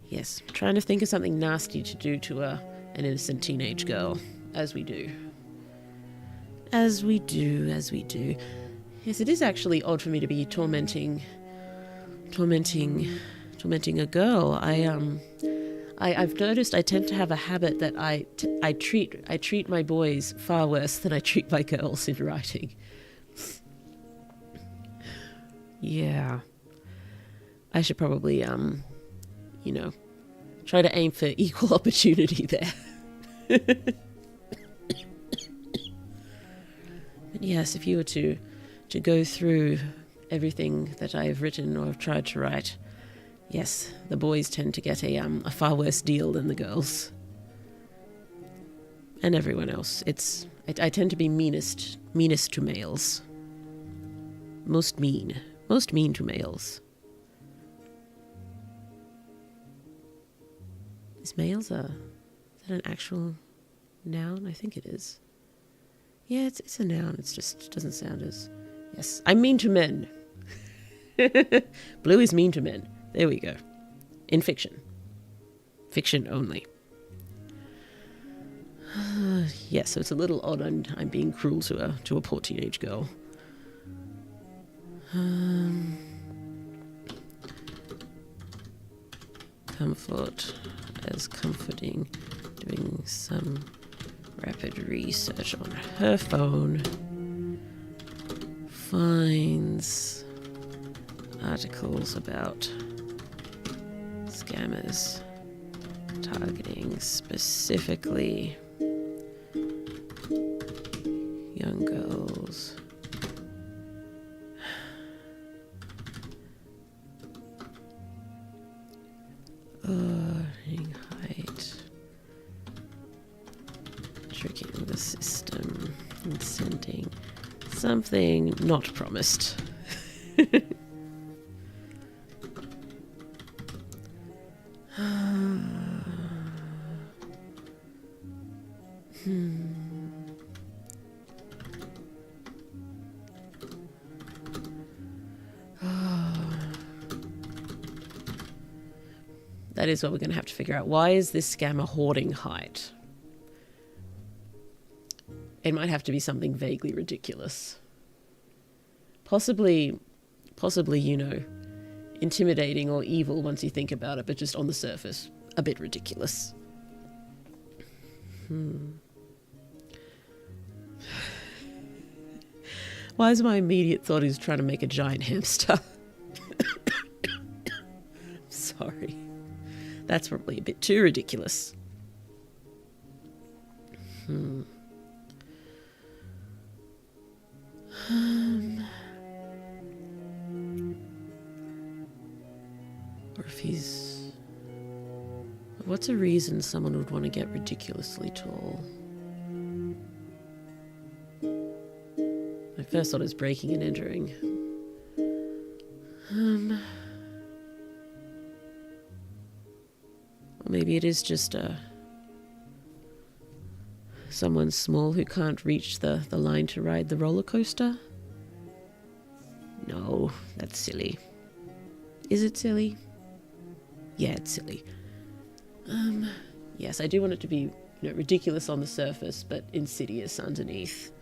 Yes, trying to think of something nasty to do to an innocent teenage girl, as we do. As we do. Yes, it is actually odd for me to be tormenting a girl. I've noticed I tend to have a habit that I treat my boys far worse than I treat my girls in writing. Yeah. I should probably, you know, try to aim for equal opportunity there. But yes, if you were to go through everything that I've written or have tried to write, yes, the boys tend to get a far worse deal than the girls. And everyone else. I tend to be meanest to males. Most mean to males. Is males is that an actual noun? I think it is. Yeah, it's a noun. It just doesn't sound as... Yes, I'm mean to men. Blue is mean to men. There we go. In fiction. Fiction only. Yes, so it's a little odd I'm being cruel to a poor teenage girl. Comfort as comforting, doing some rapid research on her phone, finds articles about scammers targeting specifically young girls. Height, tricking the system and sending something not promised. That is what we're going to have to figure out. Why is this scammer hoarding height? It might have to be something vaguely ridiculous. Possibly, you know, intimidating or evil once you think about it, but just on the surface, a bit ridiculous. Why is my immediate thought he's trying to make a giant hamster? Sorry. That's probably a bit too ridiculous. Or if he's... What's a reason someone would want to get ridiculously tall? My first thought is breaking and entering. Or maybe it is just someone small who can't reach the line to ride the roller coaster. No, that's silly. Is it silly? Yeah, it's silly. Yes, I do want it to be, you know, ridiculous on the surface, but insidious underneath.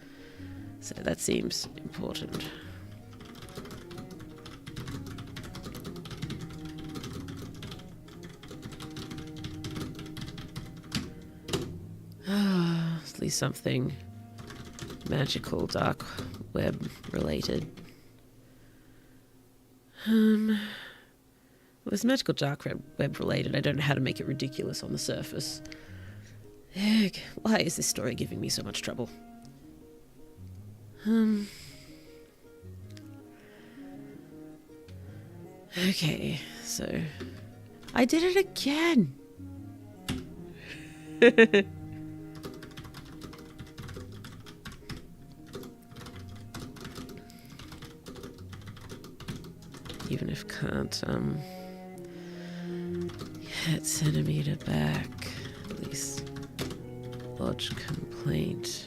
So that seems important. At least something magical, dark web related. Well, it's magical dark web related. I don't know how to make it ridiculous on the surface. Heck, why is this story giving me so much trouble? Okay, so I did it again. Even if can't get centimeter back, at least lodge complaint,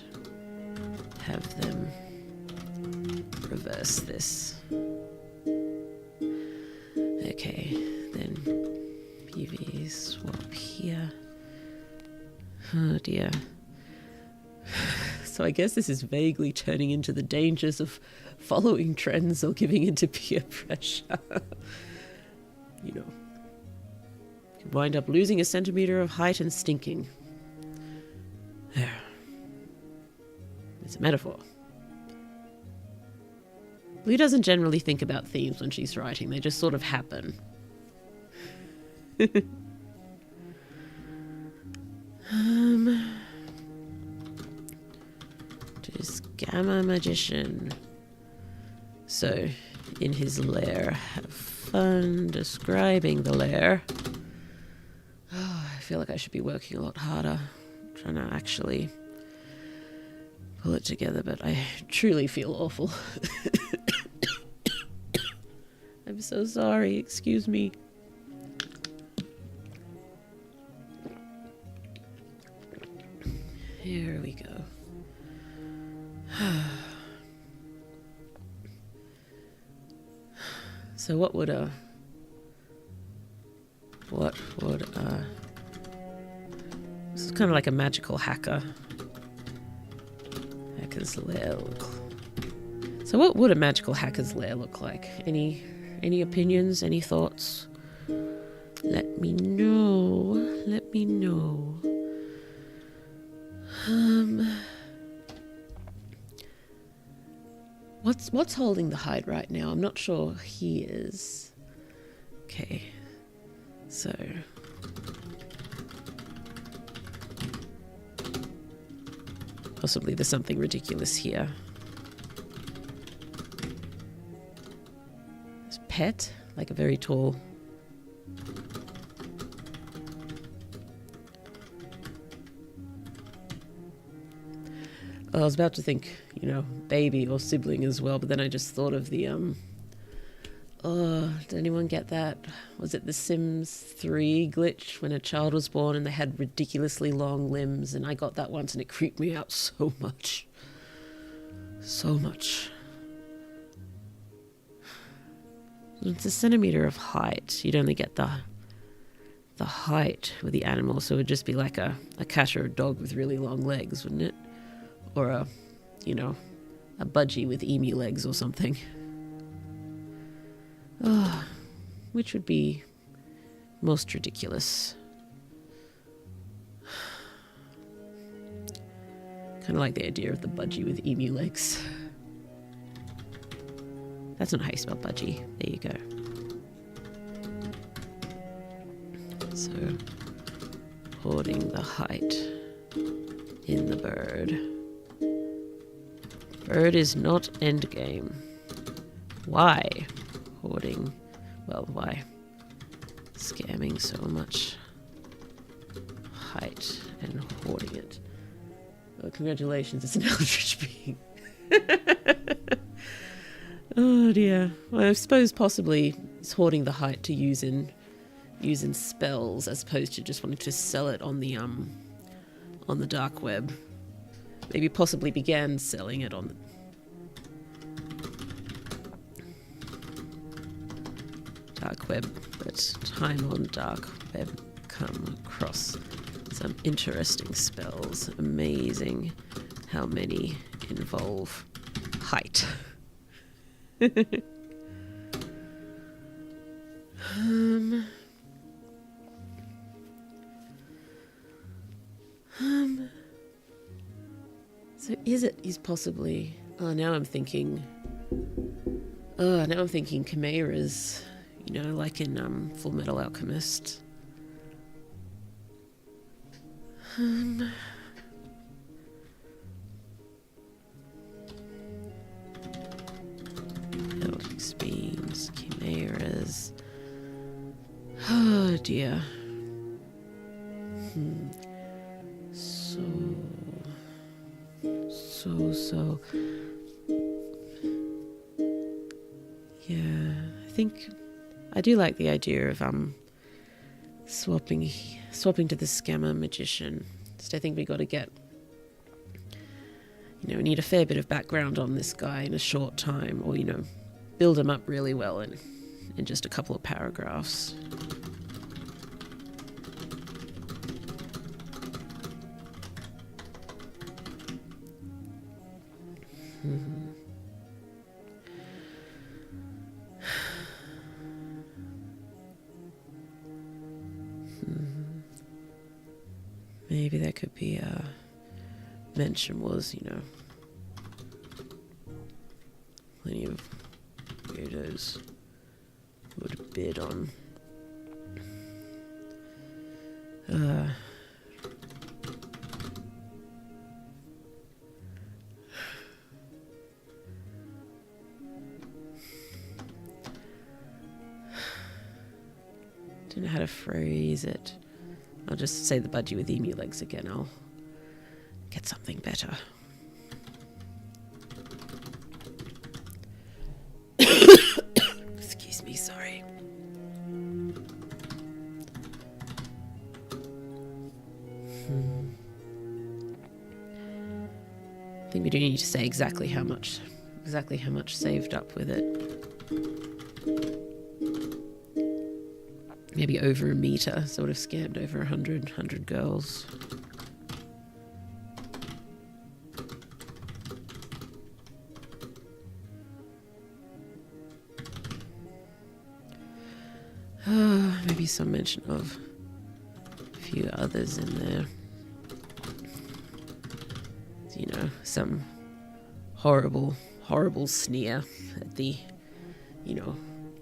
have them reverse this. Okay, then PV swap here. Oh dear. So I guess this is vaguely turning into the dangers of following trends or giving into peer pressure. You know, wind up losing a centimeter of height and stinking. There. It's a metaphor. Blue doesn't generally think about themes when she's writing. They just sort of happen. To Scammer Magician. So, in his lair. Have fun describing the lair. Oh, I feel like I should be working a lot harder. Trying to actually pull it together, but I truly feel awful. I'm so sorry. Excuse me. Here we go. So what would this is kind of like a magical hacker's lair look. So what would a magical hacker's lair look like? Any opinions, any thoughts? Let me know. Let me know. What's holding the hide right now? I'm not sure he is. Okay. So possibly there's something ridiculous here. His pet, like a very tall. I was about to think, baby or sibling as well, but then I just thought of the, did anyone get that? Was it the Sims 3 glitch when a child was born and they had ridiculously long limbs? And I got that once and it creeped me out so much. So much. It's a centimeter of height. You'd only get the height with the animal, so it would just be like a cat or a dog with really long legs, wouldn't it? Or a budgie with emu legs or something. Oh, which would be most ridiculous. Kind of like the idea of the budgie with emu legs. That's not how you spell budgie. There you go. So, hoarding the height in the bird. Bird is not endgame. Why? Hoarding. Well, why? Scamming so much height and hoarding it. Well, congratulations, it's an eldritch being. Oh dear. Well, I suppose possibly it's hoarding the height to use in spells as opposed to just wanting to sell it on the dark web. Maybe possibly began selling it on the dark web, but time on dark web come across some interesting spells. Amazing how many involve height. So is possibly, now I'm thinking chimeras, like in Full Metal Alchemist. Eldritch beams, chimeras. Oh dear. So. Yeah, I think I do like the idea of swapping to the Scammer Magician. Just I think we got to get, we need a fair bit of background on this guy in a short time, or build him up really well in just a couple of paragraphs. Maybe there could be a mention was, plenty of weirdos would bid on. Don't know how to phrase it. I'll just say the budgie with emu legs again. I'll get something better. Excuse me, sorry. I think we do need to say exactly how much saved up with it. Maybe over a meter, sort of scammed over 100 girls. Maybe some mention of a few others in there. Some horrible sneer at the,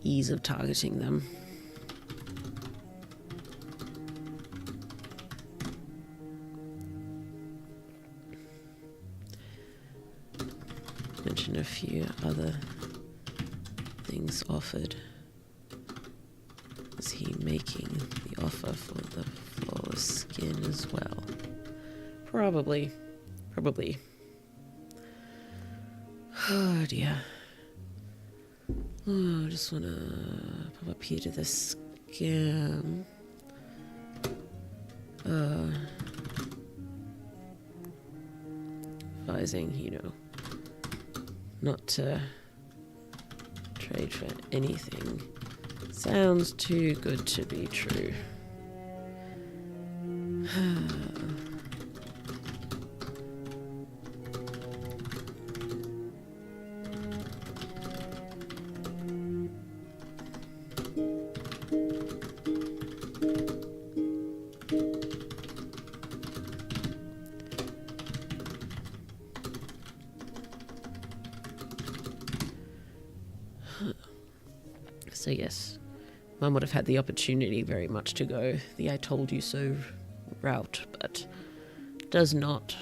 ease of targeting them. Mention a few other things offered. Is he making the offer for the flawless skin as well? Probably. Oh dear. Oh, I just want to pop up here to the scam. Advising, not to trade for anything. Sounds too good to be true. So yes, Mum would have had the opportunity very much to go the I told you so route, but does not.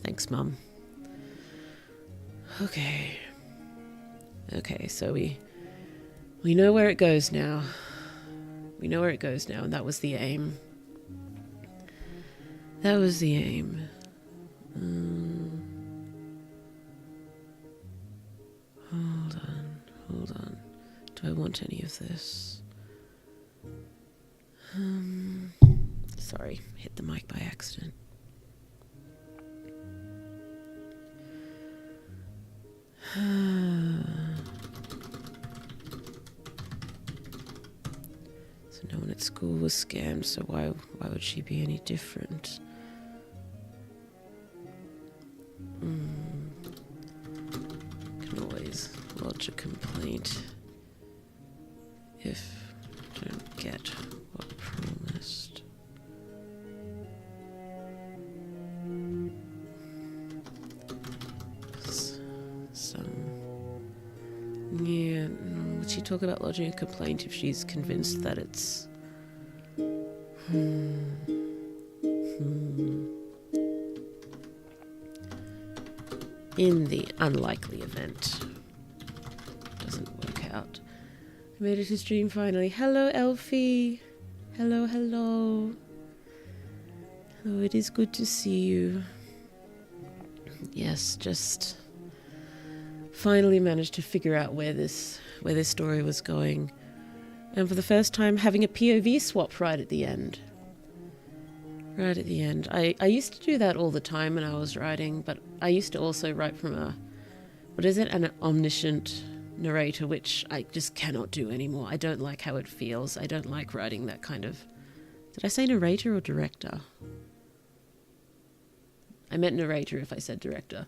Thanks, Mum. Okay, so we know where it goes now. And that was the aim. Hold on. Do I want any of this? Sorry, hit the mic by accident. So no one at school was scammed, so why would she be any different? Can always lodge a complaint if I don't get what promised. Would she talk about lodging a complaint if she's convinced that it's in the unlikely event doesn't work out? I made it to stream finally. Hello, Elfie. Hello. Hello, it is good to see you. Yes, just finally managed to figure out where this story was going. And for the first time, having a POV swap right at the end. I used to do that all the time when I was writing, but I used to also write from an omniscient narrator, which I just cannot do anymore. I don't like how it feels. I don't like writing that kind of... Did I say narrator or director? I meant narrator if I said director.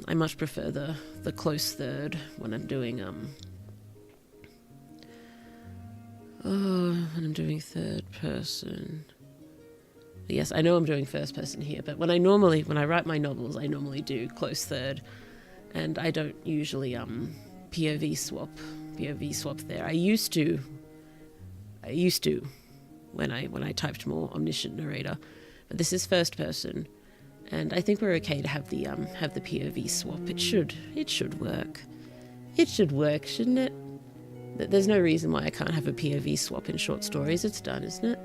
I much prefer the close third when I'm doing Oh, when I'm doing third person. Yes, I know I'm doing first person here, but when I write my novels, I normally do close third, and I don't usually POV swap there. I used to when I typed more omniscient narrator, but this is first person, and I think we're okay to have the POV swap. It should work. It should work, shouldn't it? There's no reason why I can't have a POV swap in short stories. It's done, isn't it?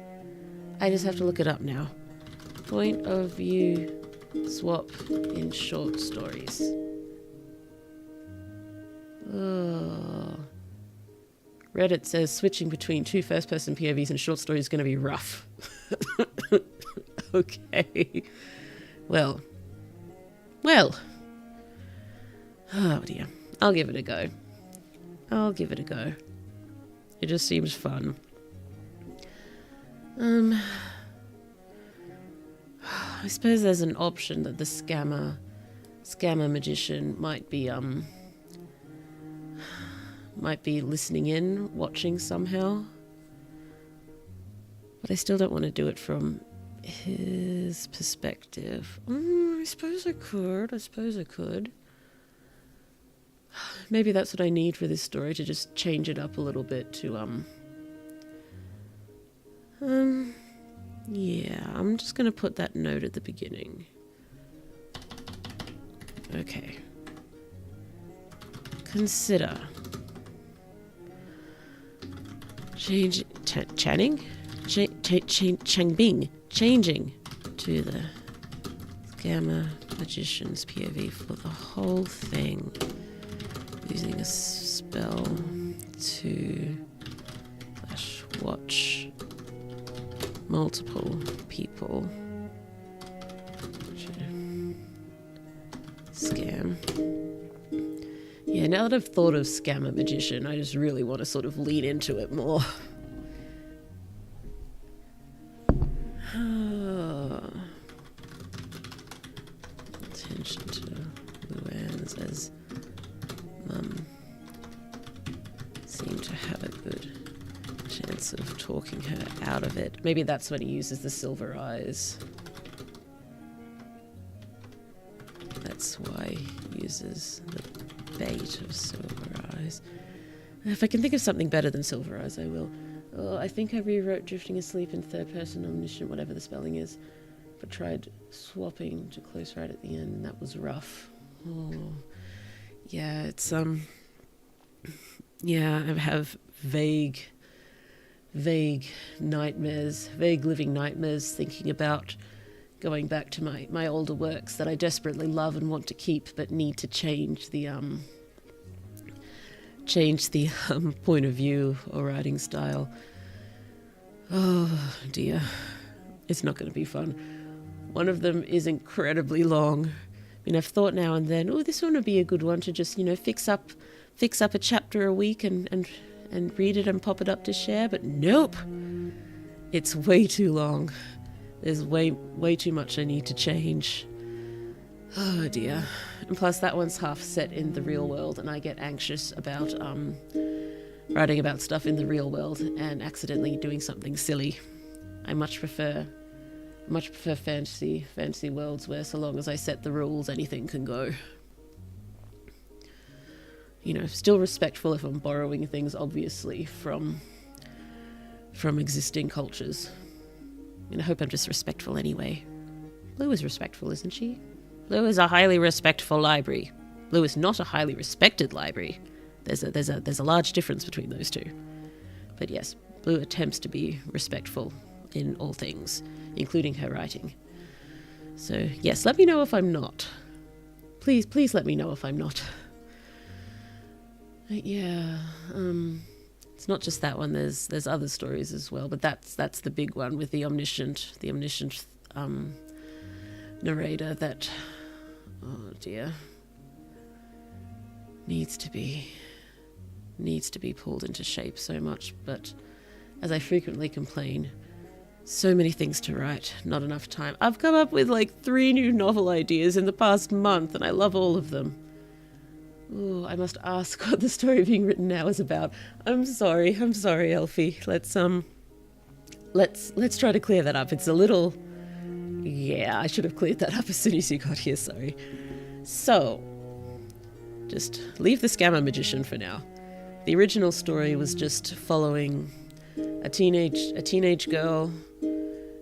I just have to look it up now. Point of view swap in short stories. Oh. Reddit says switching between two first-person POVs in short stories is going to be rough. Okay. Well. Oh dear. I'll give it a go. It just seems fun. I suppose there's an option that the scammer magician might be listening in, watching somehow. But I still don't want to do it from his perspective. I suppose I could. Maybe that's what I need for this story, to just change it up a little bit to yeah, I'm just going to put that note at the beginning. Okay. Consider changing to the Scammer Magician's POV for the whole thing, using a spell to watch multiple people scam. Yeah, now that I've thought of Scammer Magician, I just really want to sort of lean into it more. Attention to Luann's, as Mum seemed to have a good chance of talking her out of it. Maybe that's when he uses the silver eyes. That's why he uses the bait of silver eyes. If I can think of something better than silver eyes, I will. Oh, I think I rewrote Drifting Asleep in third person omniscient, whatever the spelling is, but tried swapping to close right at the end, and that was rough. Oh, yeah, it's yeah, I have vague nightmares, vague living nightmares, thinking about going back to my older works that I desperately love and want to keep, but need to change the point of view or writing style. Oh dear, it's not going to be fun. One of them is incredibly long. I mean, I've thought now and then, oh, this one would be a good one to just, fix up a chapter a week and read it and pop it up to share, but nope, it's way too long. There's way too much I need to change. Oh dear. And plus that one's half set in the real world, and I get anxious about writing about stuff in the real world and accidentally doing something silly. I much prefer fantasy worlds where, so long as I set the rules, anything can go. Still respectful if I'm borrowing things, obviously, from existing cultures. I hope I'm just respectful anyway. Blue is respectful, isn't she? Blue is a highly respectful library. Blue is not a highly respected library. There's a large difference between those two. But yes, Blue attempts to be respectful in all things, including her writing. So yes, let me know if I'm not. Please let me know if I'm not. Yeah, it's not just that one. There's other stories as well, but that's the big one with the omniscient narrator that, oh dear, needs to be pulled into shape so much. But as I frequently complain, so many things to write, not enough time. I've come up with like 3 new novel ideas in the past month, and I love all of them. Ooh, I must ask what the story being written now is about. I'm sorry, Elfie. Let's try to clear that up. It's a little... Yeah, I should have cleared that up as soon as you got here, sorry. So, just leave the scammer magician for now. The original story was just following a teenage girl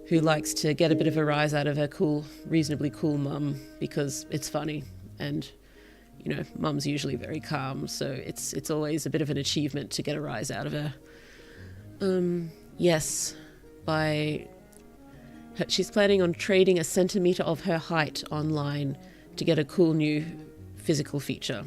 who likes to get a bit of a rise out of her reasonably cool mum because it's funny, and you know, mum's usually very calm, so it's always a bit of an achievement to get a rise out of her. Yes, she's planning on trading a centimetre of her height online to get a cool new physical feature.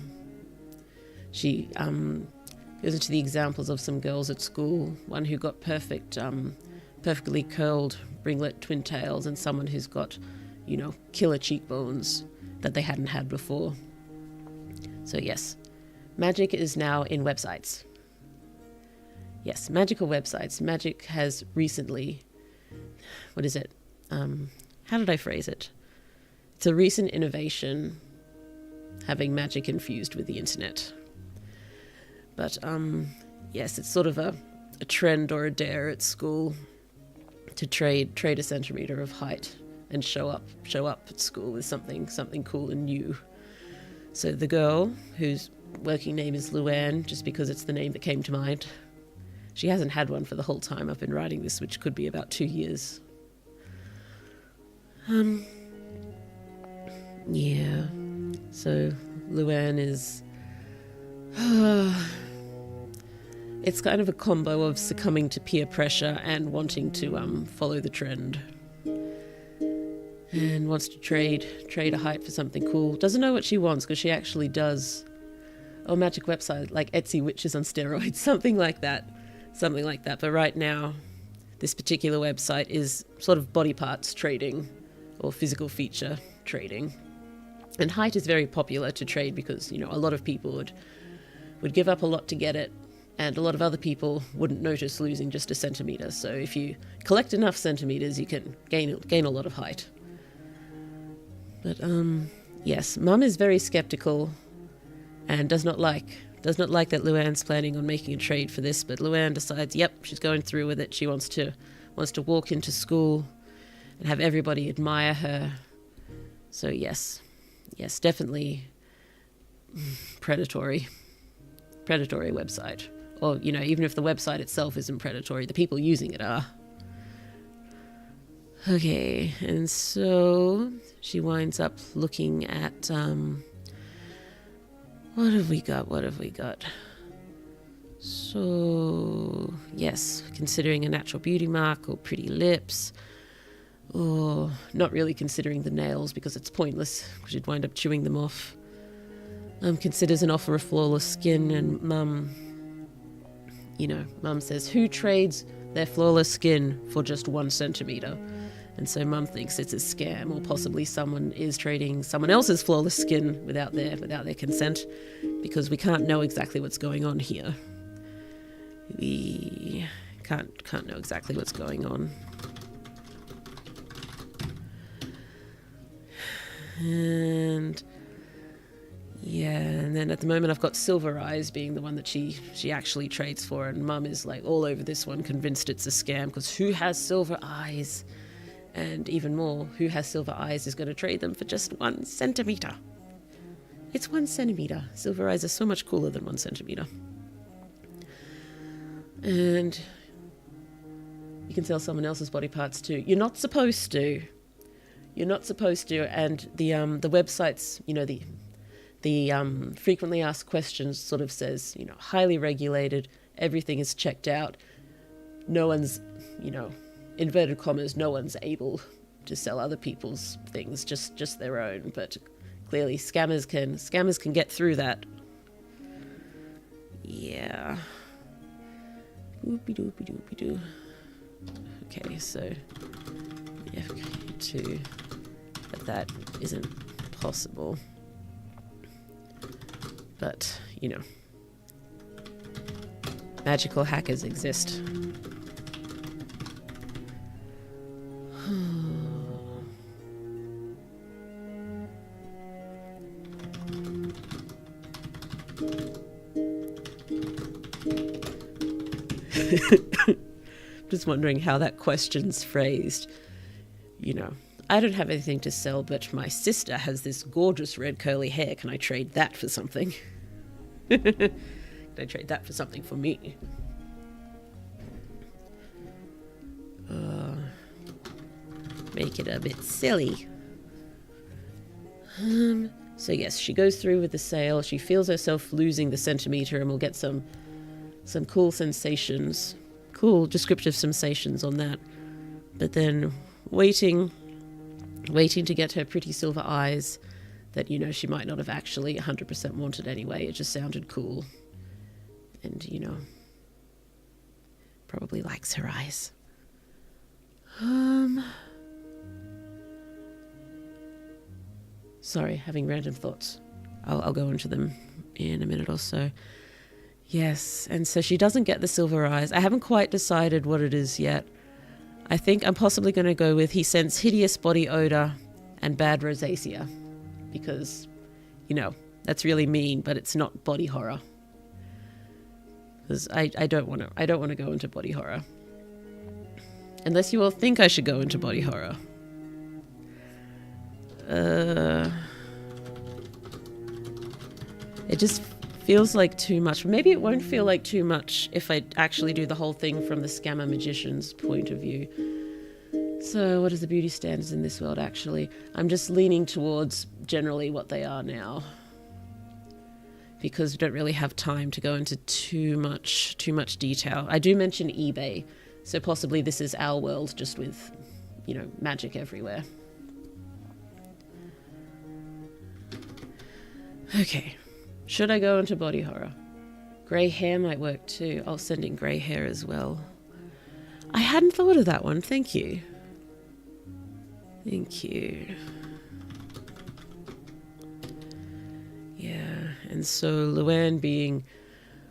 She goes into the examples of some girls at school, one who got perfectly curled ringlet twin tails, and someone who's got, you know, killer cheekbones that they hadn't had before. So yes, magic is now in websites. Yes, magical websites. Magic has recently... What is it? How did I phrase it? It's a recent innovation, having magic infused with the internet. But yes, it's sort of a trend or a dare at school to trade a centimetre of height and show up at school with something cool and new. So the girl, whose working name is Luann, just because it's the name that came to mind, she hasn't had one for the whole time I've been writing this, which could be about 2 years. Yeah. So Luann is... it's kind of a combo of succumbing to peer pressure and wanting to follow the trend. And wants to trade a height for something cool. Doesn't know what she wants, because she actually does... Oh, magic website, like Etsy Witches on steroids, something like that. But right now, this particular website is sort of body parts trading, or physical feature trading. And height is very popular to trade because, you know, a lot of people would give up a lot to get it, and a lot of other people wouldn't notice losing just a centimetre. So if you collect enough centimetres, you can gain a lot of height. But yes, Mum is very skeptical and does not like that Luann's planning on making a trade for this, but Luann decides, yep, she's going through with it. She wants to walk into school and have everybody admire her. So yes, definitely predatory website. Or, you know, even if the website itself isn't predatory, the people using it are. Okay, and so she winds up looking at, what have we got? So, yes, considering a natural beauty mark or pretty lips, or not really considering the nails because it's pointless, because you'd wind up chewing them off. Considers an offer of flawless skin, and Mum says, who trades their flawless skin for just 1 centimetre? And so Mum thinks it's a scam, or possibly someone is trading someone else's flawless skin without their consent, because we can't know exactly what's going on here. We can't know exactly what's going on. And yeah, and then at the moment I've got Silver Eyes being the one that she actually trades for, and Mum is like all over this one, convinced it's a scam, because who has silver eyes? And even more, who has silver eyes is going to trade them for just 1 centimetre. It's 1 centimetre. Silver eyes are so much cooler than 1 centimetre. And you can sell someone else's body parts too. You're not supposed to. And the websites, you know, the frequently asked questions sort of says, you know, highly regulated, everything is checked out. No one's, you know, inverted commas, no one's able to sell other people's things, just their own. But clearly scammers can get through that. Yeah. Oopie doopie doopie doo. Okay, so we have to, but that isn't possible. But, you know, magical hackers exist. Just wondering how that question's phrased. You know, I don't have anything to sell, but my sister has this gorgeous red curly hair. Can I trade that for something? Can I trade that for something for me? Make it a bit silly. So yes, she goes through with the sale. She feels herself losing the centimeter and will get some cool sensations, cool descriptive sensations on that. But then waiting to get her pretty silver eyes that, you know, she might not have actually 100% wanted anyway. It just sounded cool. And, you know, probably likes her eyes. Sorry, having random thoughts. I'll go into them in a minute or so. Yes, and so she doesn't get the silver eyes. I haven't quite decided what it is yet. I think I'm possibly going to go with he sends hideous body odor and bad rosacea. Because, you know, that's really mean, but it's not body horror. Because I don't want to go into body horror. Unless you all think I should go into body horror. It just feels like too much. Maybe it won't feel like too much if I actually do the whole thing from the scammer magician's point of view. So what is the beauty standards in this world, actually? I'm just leaning towards generally what they are now. Because we don't really have time to go into too much detail. I do mention eBay, so possibly this is our world just with, you know, magic everywhere. Okay, should I go into body horror? Grey hair might work too. I'll send in grey hair as well. I hadn't thought of that one, thank you. Thank you. Yeah, and so Luann being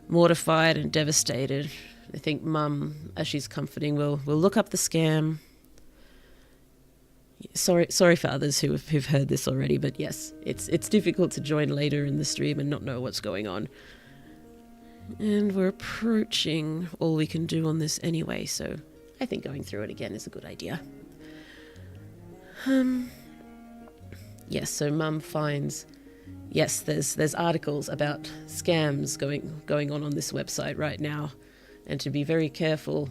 mortified and devastated, I think Mum, as she's comforting, will look up the scam. Sorry for others who've heard this already, but yes, it's difficult to join later in the stream and not know what's going on. And we're approaching all we can do on this anyway, so I think going through it again is a good idea. Yes, so Mum finds, yes, there's articles about scams going on this website right now, and to be very careful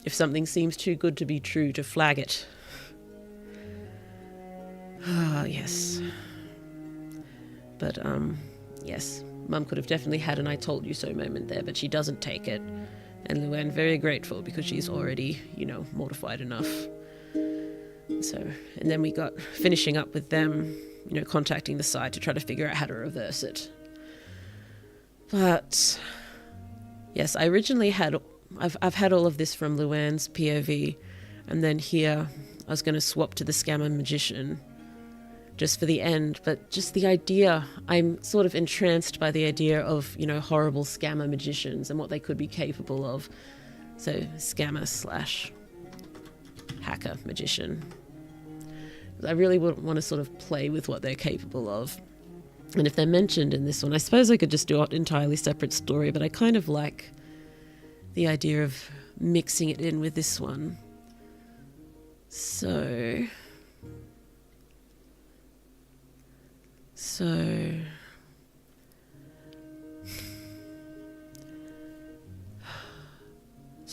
if something seems too good to be true to flag it. Ah, yes. But, yes, Mum could have definitely had an I told you so moment there, but she doesn't take it. And Luann very grateful because she's already, you know, mortified enough. So, and then we got finishing up with them, you know, contacting the site to try to figure out how to reverse it. But, yes, I originally I've had all of this from Luann's POV, and then here I was going to swap to the scammer magician just for the end, but just the idea, I'm sort of entranced by the idea of, you know, horrible scammer magicians and what they could be capable of. So scammer / hacker magician. I really want to sort of play with what they're capable of. And if they're mentioned in this one, I suppose I could just do an entirely separate story, but I kind of like the idea of mixing it in with this one. So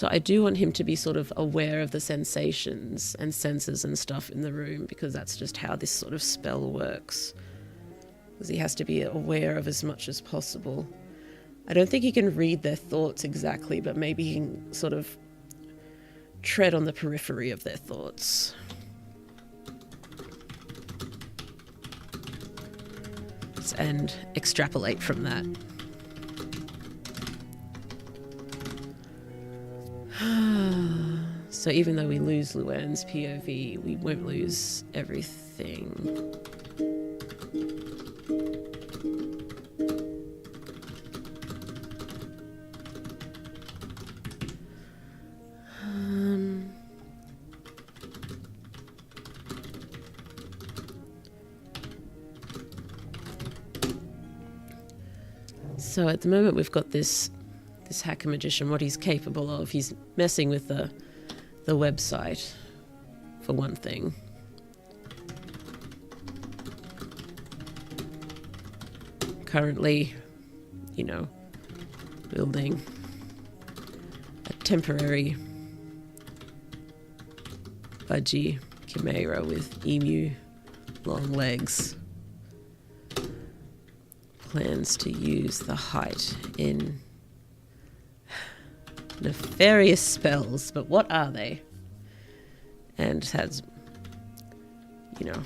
I do want him to be sort of aware of the sensations and senses and stuff in the room, because that's just how this sort of spell works. Because he has to be aware of as much as possible. I don't think he can read their thoughts exactly, but maybe he can sort of tread on the periphery of their thoughts. And extrapolate from that. So even though we lose Luann's POV, we won't lose everything. So at the moment we've got this this hacker magician, what he's capable of. He's messing with the website, for one thing. Currently, you know, building a temporary budgie chimera with emu long legs. Plans to use the height in nefarious spells, but what are they? And has, you know,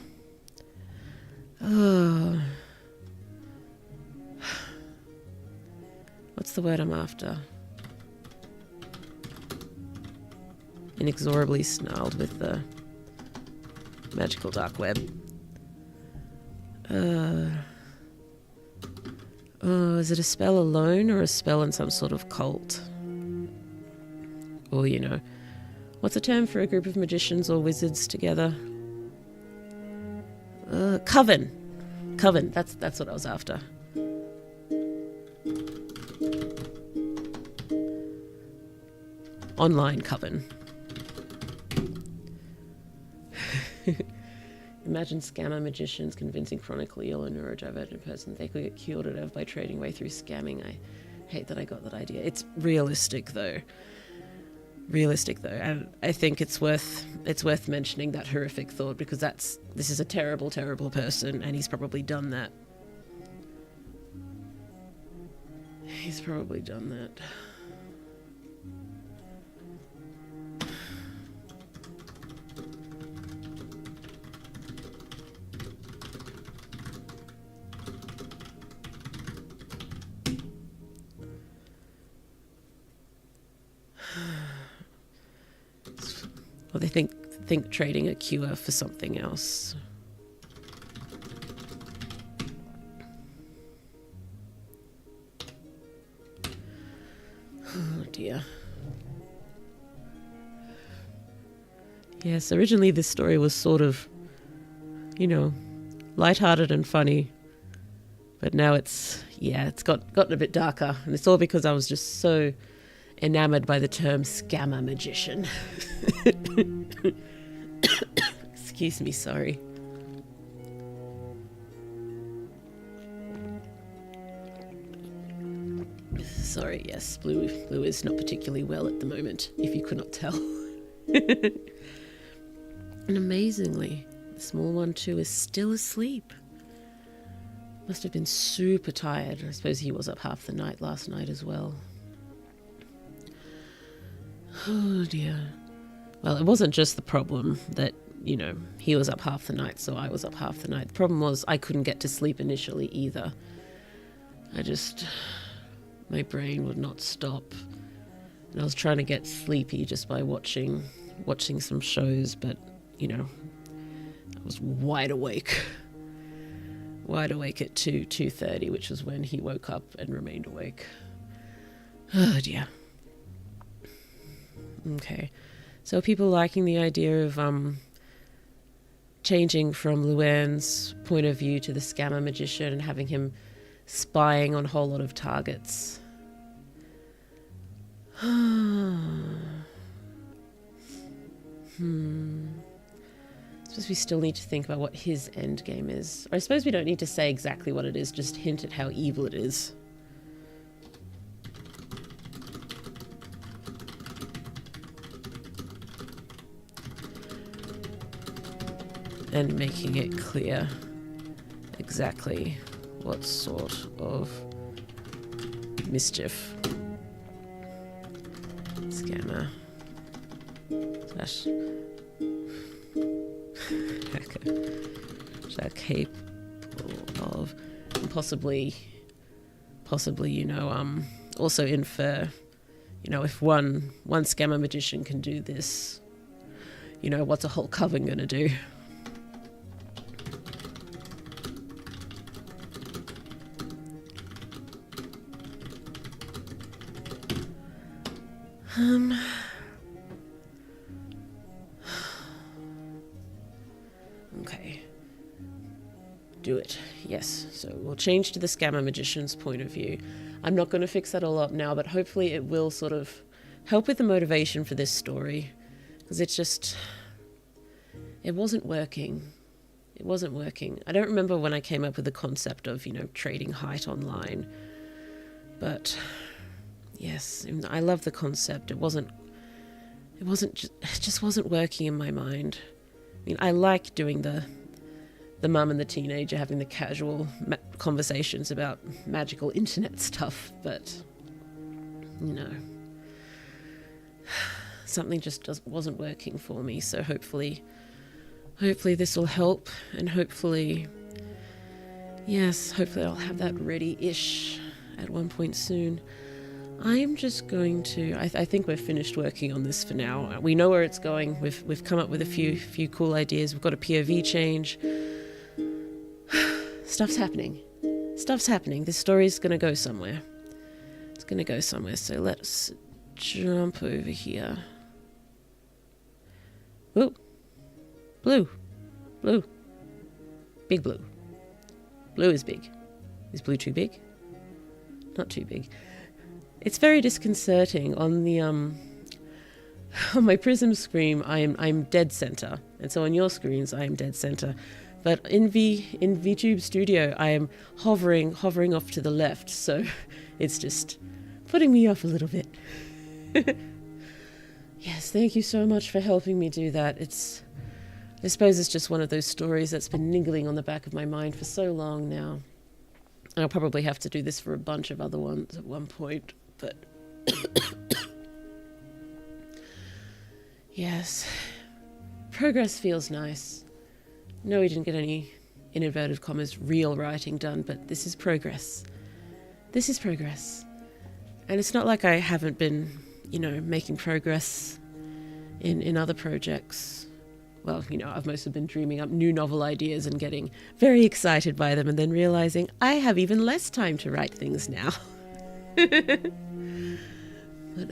what's the word I'm after? Inexorably snarled with the magical dark web. Is it a spell alone or a spell in some sort of cult? Or, you know, what's a term for a group of magicians or wizards together? Coven. Coven, that's what I was after. Online coven. Imagine scammer magicians convincing chronically ill or neurodivergent person they could get cured of by trading way through scamming. I hate that I got that idea. It's realistic though. And I think it's worth mentioning that horrific thought, because this is a terrible, terrible person, and he's probably done that. Or they think trading a cure for something else. Oh dear. Yes, originally this story was sort of, you know, lighthearted and funny. But now it's gotten a bit darker. And it's all because I was just so enamored by the term scammer magician. Excuse me, sorry. Sorry, yes, Blue is not particularly well at the moment, if you could not tell. And amazingly, the small one too is still asleep. Must have been super tired. I suppose he was up half the night last night as well. Oh dear. Well, it wasn't just the problem that, you know, he was up half the night, so I was up half the night. The problem was I couldn't get to sleep initially either. My brain would not stop. And I was trying to get sleepy just by watching some shows, but, you know, I was wide awake. Wide awake at 2:30, which was when he woke up and remained awake. Oh dear. Okay. So are people liking the idea of changing from Luann's point of view to the scammer magician and having him spying on a whole lot of targets? I suppose we still need to think about what his end game is. Or I suppose we don't need to say exactly what it is, just hint at how evil it is. And making it clear exactly what sort of mischief scammer slash hacker are capable of, and possibly, you know, also infer, you know, if one scammer magician can do this, you know, what's a whole coven gonna do? Okay. Do it. Yes. So we'll change to the scammer magician's point of view. I'm not going to fix that all up now, but hopefully it will sort of help with the motivation for this story, because it wasn't working. It wasn't working. I don't remember when I came up with the concept of, trading height online, but yes, I love the concept. It just wasn't working in my mind. I mean, I like doing the mum and the teenager having the casual conversations about magical internet stuff, but, something just wasn't working for me. So hopefully this will help, and hopefully I'll have that ready-ish at one point soon. I'm just going to, I think we're finished working on this for now. We know where it's going. We've come up with a few cool ideas. We've got a POV change. Stuff's happening. This story's going to go somewhere. It's going to go somewhere. So let's jump over here. Ooh. Blue. Big blue. Blue is big. Is blue too big? Not too big. It's very disconcerting. On the on my Prism screen, I'm dead center, and so on your screens, I am dead center. But in VTube Studio, I am hovering off to the left, so it's just putting me off a little bit. Yes, thank you so much for helping me do that. I suppose it's just one of those stories that's been niggling on the back of my mind for so long now. I'll probably have to do this for a bunch of other ones at one point, but yes, progress feels nice. No, we didn't get any, in inverted commas, real writing done, but this is progress. This is progress. And it's not like I haven't been, making progress in other projects. Well, I've mostly been dreaming up new novel ideas and getting very excited by them, and then realizing I have even less time to write things now. But,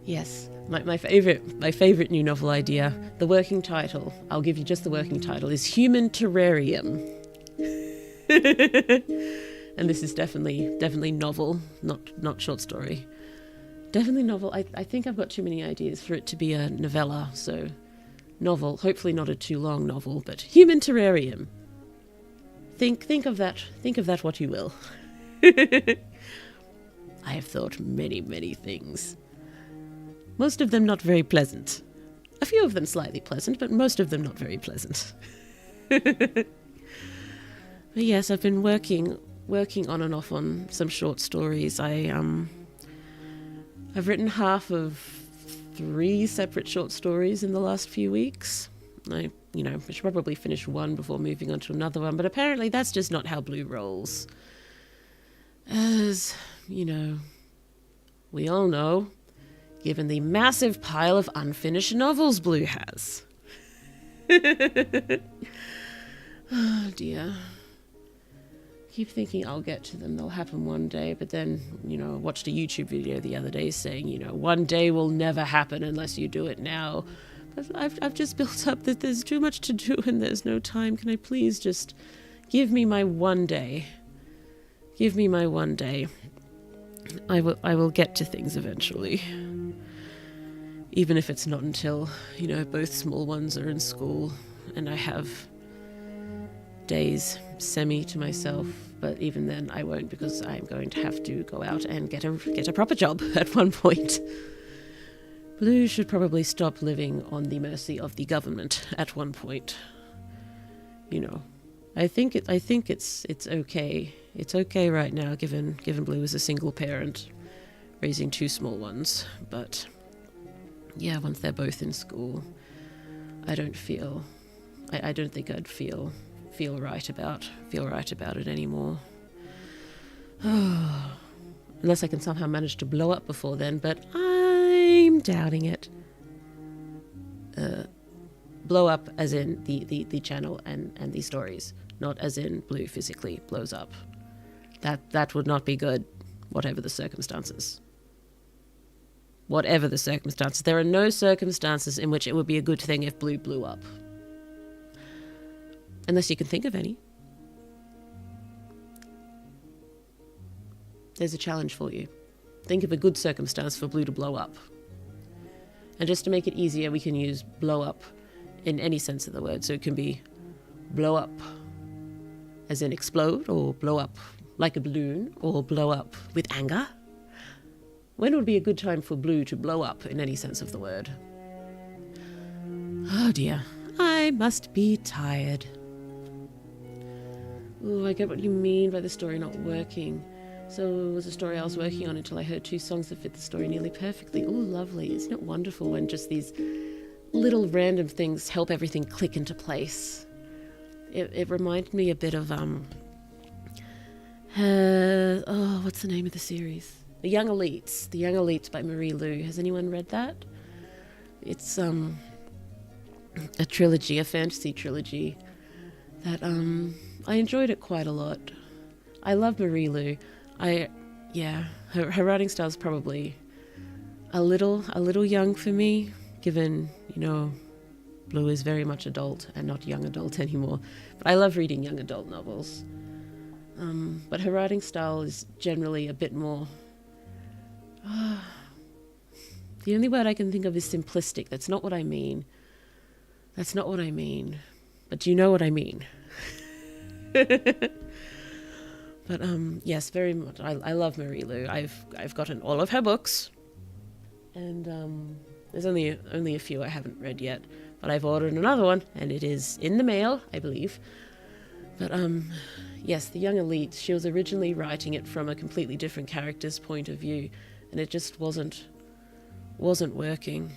yes, my favorite new novel idea, the working title, I'll give you just the working title, is Human Terrarium. And this is definitely novel, not short story. Definitely novel. I think I've got too many ideas for it to be a novella, so novel, hopefully not a too long novel, but Human Terrarium. Think of that what you will. I have thought many things. Most of them not very pleasant. A few of them slightly pleasant, but most of them not very pleasant. But yes, I've been working on and off on some short stories. I've written half of 3 separate short stories in the last few weeks. I should probably finish one before moving on to another one, but apparently that's just not how Blue rolls. As, we all know, given the massive pile of unfinished novels Blue has. Oh dear. Keep thinking I'll get to them, they'll happen one day, but then, I watched a YouTube video the other day saying, one day will never happen unless you do it now. But I've just built up that there's too much to do and there's no time. Can I please just give me my one day? Give me my one day. I will get to things eventually. Even if it's not until, both small ones are in school and I have days semi to myself, but even then I won't, because I'm going to have to go out and get a proper job at one point. Blue should probably stop living on the mercy of the government at one point. I think it's okay. It's okay right now, given Blue is a single parent raising 2 small ones, but yeah, once they're both in school, I don't think I'd feel right about it anymore. Oh, unless I can somehow manage to blow up before then, but I'm doubting it. Blow up as in the channel and the stories, not as in Blue physically blows up. That would not be good, whatever the circumstances. Whatever the circumstances. There are no circumstances in which it would be a good thing if Blue blew up. Unless you can think of any. there's a challenge for you. Think of a good circumstance for blue to blow up. And just to make it easier, we can use blow up in any sense of the word. So it can be blow up as in explode, or blow up like a balloon, or blow up with anger. When would be a good time for blue to blow up in any sense of the word? Oh dear, I must be tired. Oh, I get what you mean by the story not working. So it was a story I was working on until I heard 2 songs that fit the story nearly perfectly. Oh, lovely. Isn't it wonderful when just these little random things help everything click into place? It reminded me a bit of, what's the name of the series? The Young Elites. The Young Elites by Marie Lu. Has anyone read that? It's a trilogy, a fantasy trilogy that I enjoyed it quite a lot. I love Marie Lu. Her writing style is probably a little young for me, given, Blue is very much adult and not young adult anymore. But I love reading young adult novels. But her writing style is generally a bit more... the only word I can think of is simplistic. That's not what I mean. But do you know what I mean? But yes, very much. I love Marie Lu. I've gotten all of her books, and there's only a few I haven't read yet. But I've ordered another one, and it is in the mail, I believe. But yes, The Young Elite. She was originally writing it from a completely different character's point of view, and it just wasn't working.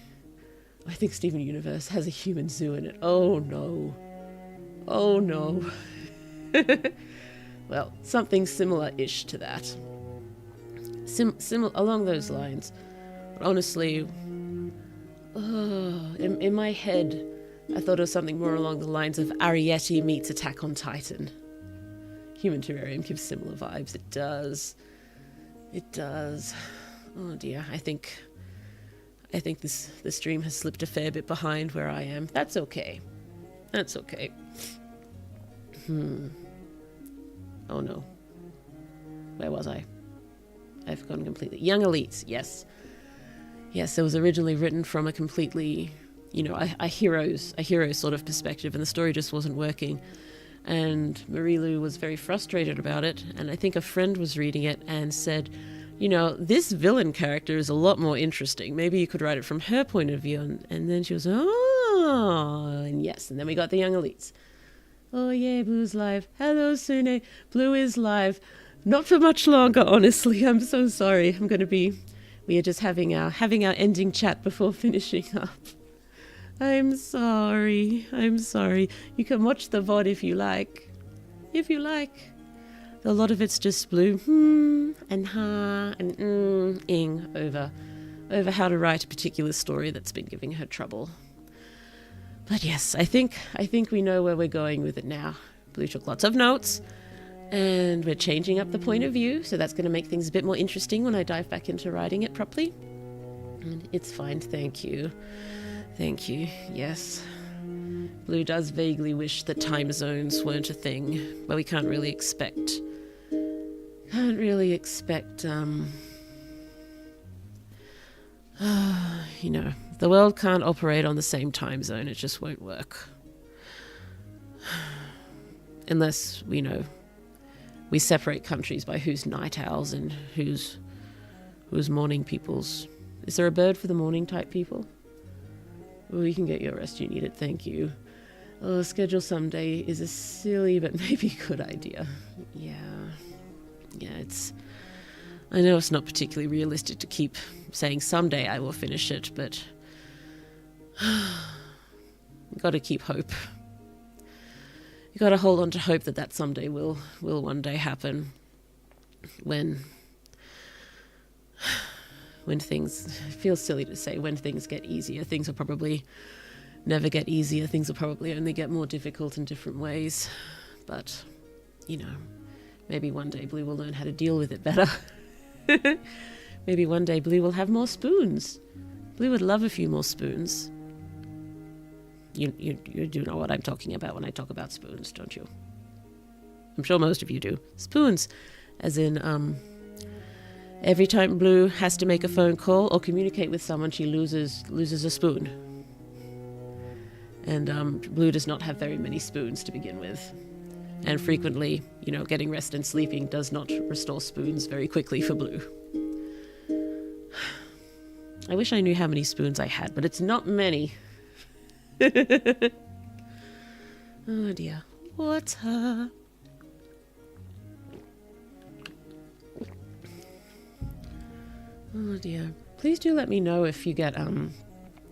I think Steven Universe has a human zoo in it. Oh no. Well, something similar-ish to that. Along those lines. But honestly, in my head, I thought of something more along the lines of Arrietty meets Attack on Titan. Human Terrarium gives similar vibes. It does. Oh dear, I think this stream has slipped a fair bit behind where I am. That's okay. Oh no. Where was I? I've forgotten completely. Young Elites, yes. Yes, it was originally written from a completely, a hero's sort of perspective, and the story just wasn't working. And Marie Lu was very frustrated about it, and I think a friend was reading it and said, this villain character is a lot more interesting. Maybe you could write it from her point of view. And then she was, and yes. And then we got the Young Elites. Oh, yeah, Blue's live. Hello, Sune. Blue is live. Not for much longer, honestly. I'm so sorry. We are just having our ending chat before finishing up. I'm sorry. You can watch the VOD if you like. A lot of it's just Blue and ha and ing over how to write a particular story that's been giving her trouble. But yes, I think we know where we're going with it now. Blue took lots of notes, and we're changing up the point of view, so that's going to make things a bit more interesting when I dive back into writing it properly. And it's fine, thank you. Yes. Blue does vaguely wish that time zones weren't a thing, but we can't really expect the world can't operate on the same time zone. It just won't work. Unless, we separate countries by who's night owls and who's morning peoples. Is there a bird for the morning type people? Oh, you can get your rest. You need it. Thank you. Oh, schedule someday is a silly but maybe good idea. Yeah, I know it's not particularly realistic to keep saying someday I will finish it, but you got to keep hope. You got to hold on to hope that someday will one day happen. When things, it feels silly to say when things get easier. Things will probably never get easier. Things will probably only get more difficult in different ways. But, maybe one day Blue will learn how to deal with it better. Maybe one day Blue will have more spoons. Blue would love a few more spoons. You do know what I'm talking about when I talk about spoons, don't you? I'm sure most of you do. Spoons, as in, Every time Blue has to make a phone call or communicate with someone, she loses a spoon. And Blue does not have very many spoons to begin with. And frequently, getting rest and sleeping does not restore spoons very quickly for Blue. I wish I knew how many spoons I had, but it's not many. Oh dear. Water. Oh dear. Please do let me know if you get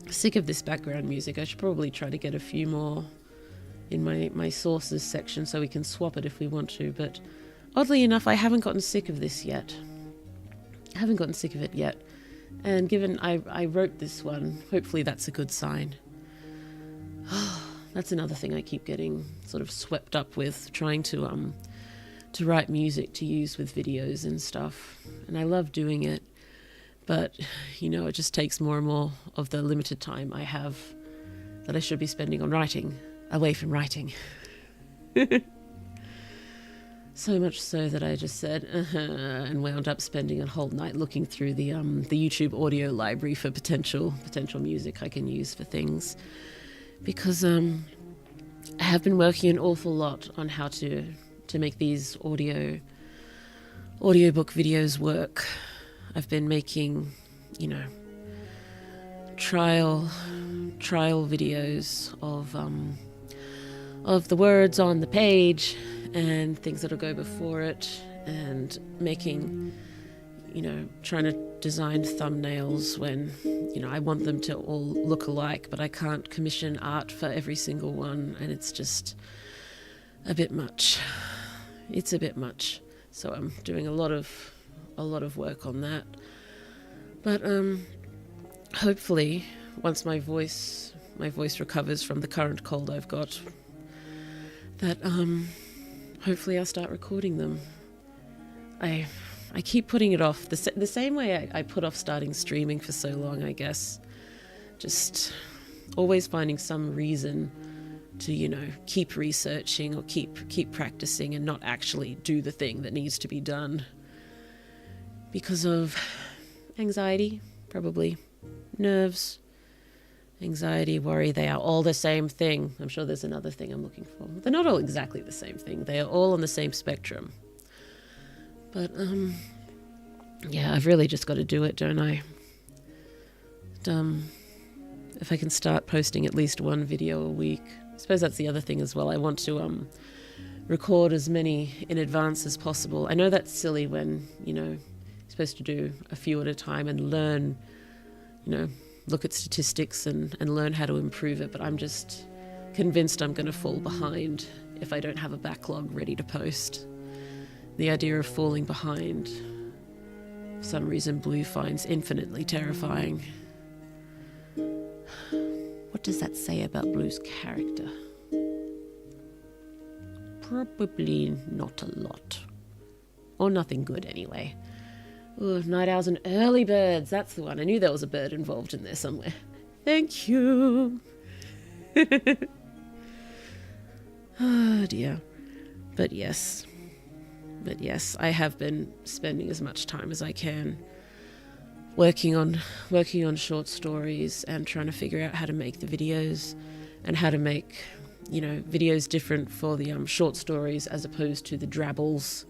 sick of this background music. I should probably try to get a few more in my sources section so we can swap it if we want to, but oddly enough I haven't gotten sick of this yet. I haven't gotten sick of it yet. And given I wrote this one, hopefully that's a good sign. That's another thing I keep getting sort of swept up with, trying to write music to use with videos and stuff. And I love doing it, but it just takes more and more of the limited time I have that I should be spending on writing, away from writing. So much so that I just said, and wound up spending a whole night looking through the YouTube audio library for potential music I can use for things. Because I have been working an awful lot on how to make these audiobook videos work. I've been making, trial videos of the words on the page and things that'll go before it, and making, trying to design thumbnails when, I want them to all look alike, but I can't commission art for every single one, and it's just a bit much. It's a bit much. So I'm doing a lot of work on that. But hopefully, once my voice recovers from the current cold I've got, that hopefully I'll start recording them. I keep putting it off the same way I put off starting streaming for so long, I guess. Just always finding some reason to, keep researching or keep practicing and not actually do the thing that needs to be done. Because of anxiety, probably. Nerves, anxiety, worry, they are all the same thing. I'm sure there's another thing I'm looking for. They're not all exactly the same thing. They are all on the same spectrum. But, yeah, I've really just got to do it, don't I? If I can start posting at least one video a week. I suppose that's the other thing as well. I want to record as many in advance as possible. I know that's silly when, you're supposed to do a few at a time and learn, look at statistics and learn how to improve it, but I'm just convinced I'm going to fall behind if I don't have a backlog ready to post. The idea of falling behind, for some reason, Blue finds infinitely terrifying. What does that say about Blue's character? Probably not a lot. Or nothing good, anyway. Ooh, night owls and early birds, that's the one. I knew there was a bird involved in there somewhere. Thank you. Oh dear. But yes, I have been spending as much time as I can working on short stories and trying to figure out how to make the videos and how to make, videos different for the short stories as opposed to the drabbles,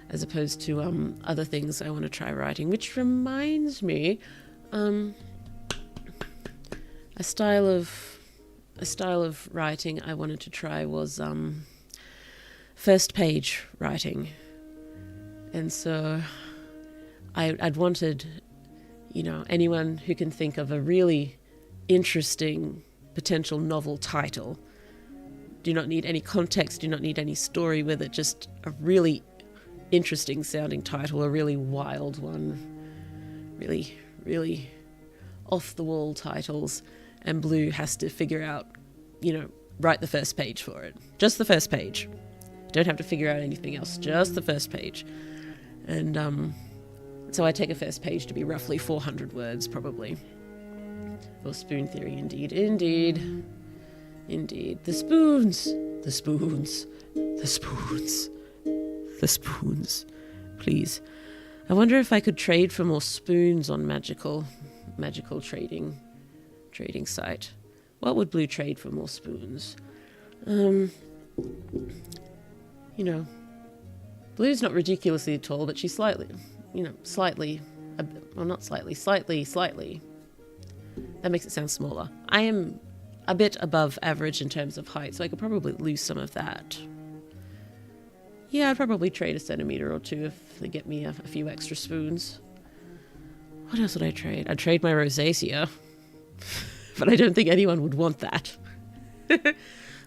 as opposed to other things I want to try writing. Which reminds me, a style of writing I wanted to try was first page writing. And so I'd wanted, anyone who can think of a really interesting potential novel title. Do not need any context, do not need any story with it, just a really interesting sounding title, a really wild one, really, really off the wall titles. And Blue has to figure out, write the first page for it. Just the first page. Don't have to figure out anything else, just the first page. And so I take a first page to be roughly 400 words, probably. For Spoon Theory, indeed. The spoons. Please. I wonder if I could trade for more spoons on magical trading site. What would Blue trade for more spoons? You know, Blue's not ridiculously tall, but she's slightly. Well, not slightly. That makes it sound smaller. I am a bit above average in terms of height, so I could probably lose some of that. Yeah, I'd probably trade a centimeter or two if they get me a few extra spoons. What else would I trade? I'd trade my rosacea. But I don't think anyone would want that.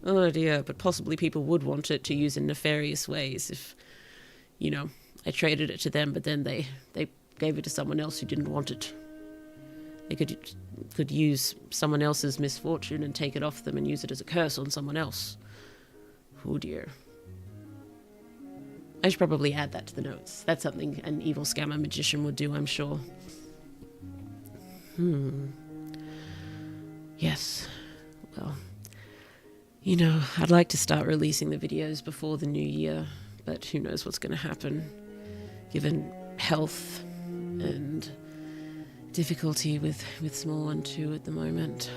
Oh dear, but possibly people would want it to use in nefarious ways if, I traded it to them, but then they gave it to someone else who didn't want it. They could use someone else's misfortune and take it off them and use it as a curse on someone else. Oh dear. I should probably add that to the notes. That's something an evil scammer magician would do, I'm sure. Yes. Well, I'd like to start releasing the videos before the new year, but who knows what's going to happen, given health and difficulty with small one too at the moment.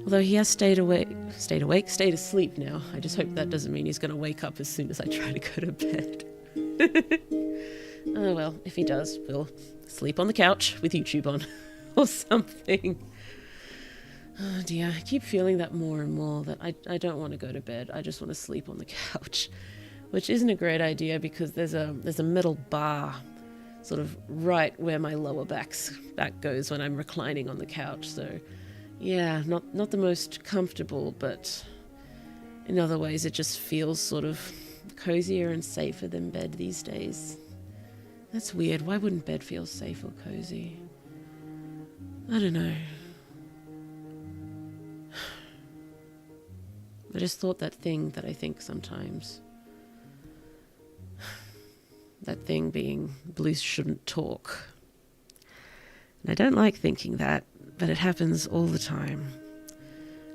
Although he has stayed asleep now. I just hope that doesn't mean he's going to wake up as soon as I try to go to bed. Oh well, if he does, we'll sleep on the couch with YouTube on or something. Oh dear, I keep feeling that more and more, that I don't want to go to bed. I just want to sleep on the couch, which isn't a great idea because there's a metal bar sort of right where my lower back goes when I'm reclining on the couch. So yeah, not the most comfortable, but in other ways it just feels sort of cozier and safer than bed these days. That's weird. Why wouldn't bed feel safe or cozy? I don't know. I just thought that thing that I think sometimes. That thing being Blue shouldn't talk. And I don't like thinking that, but it happens all the time.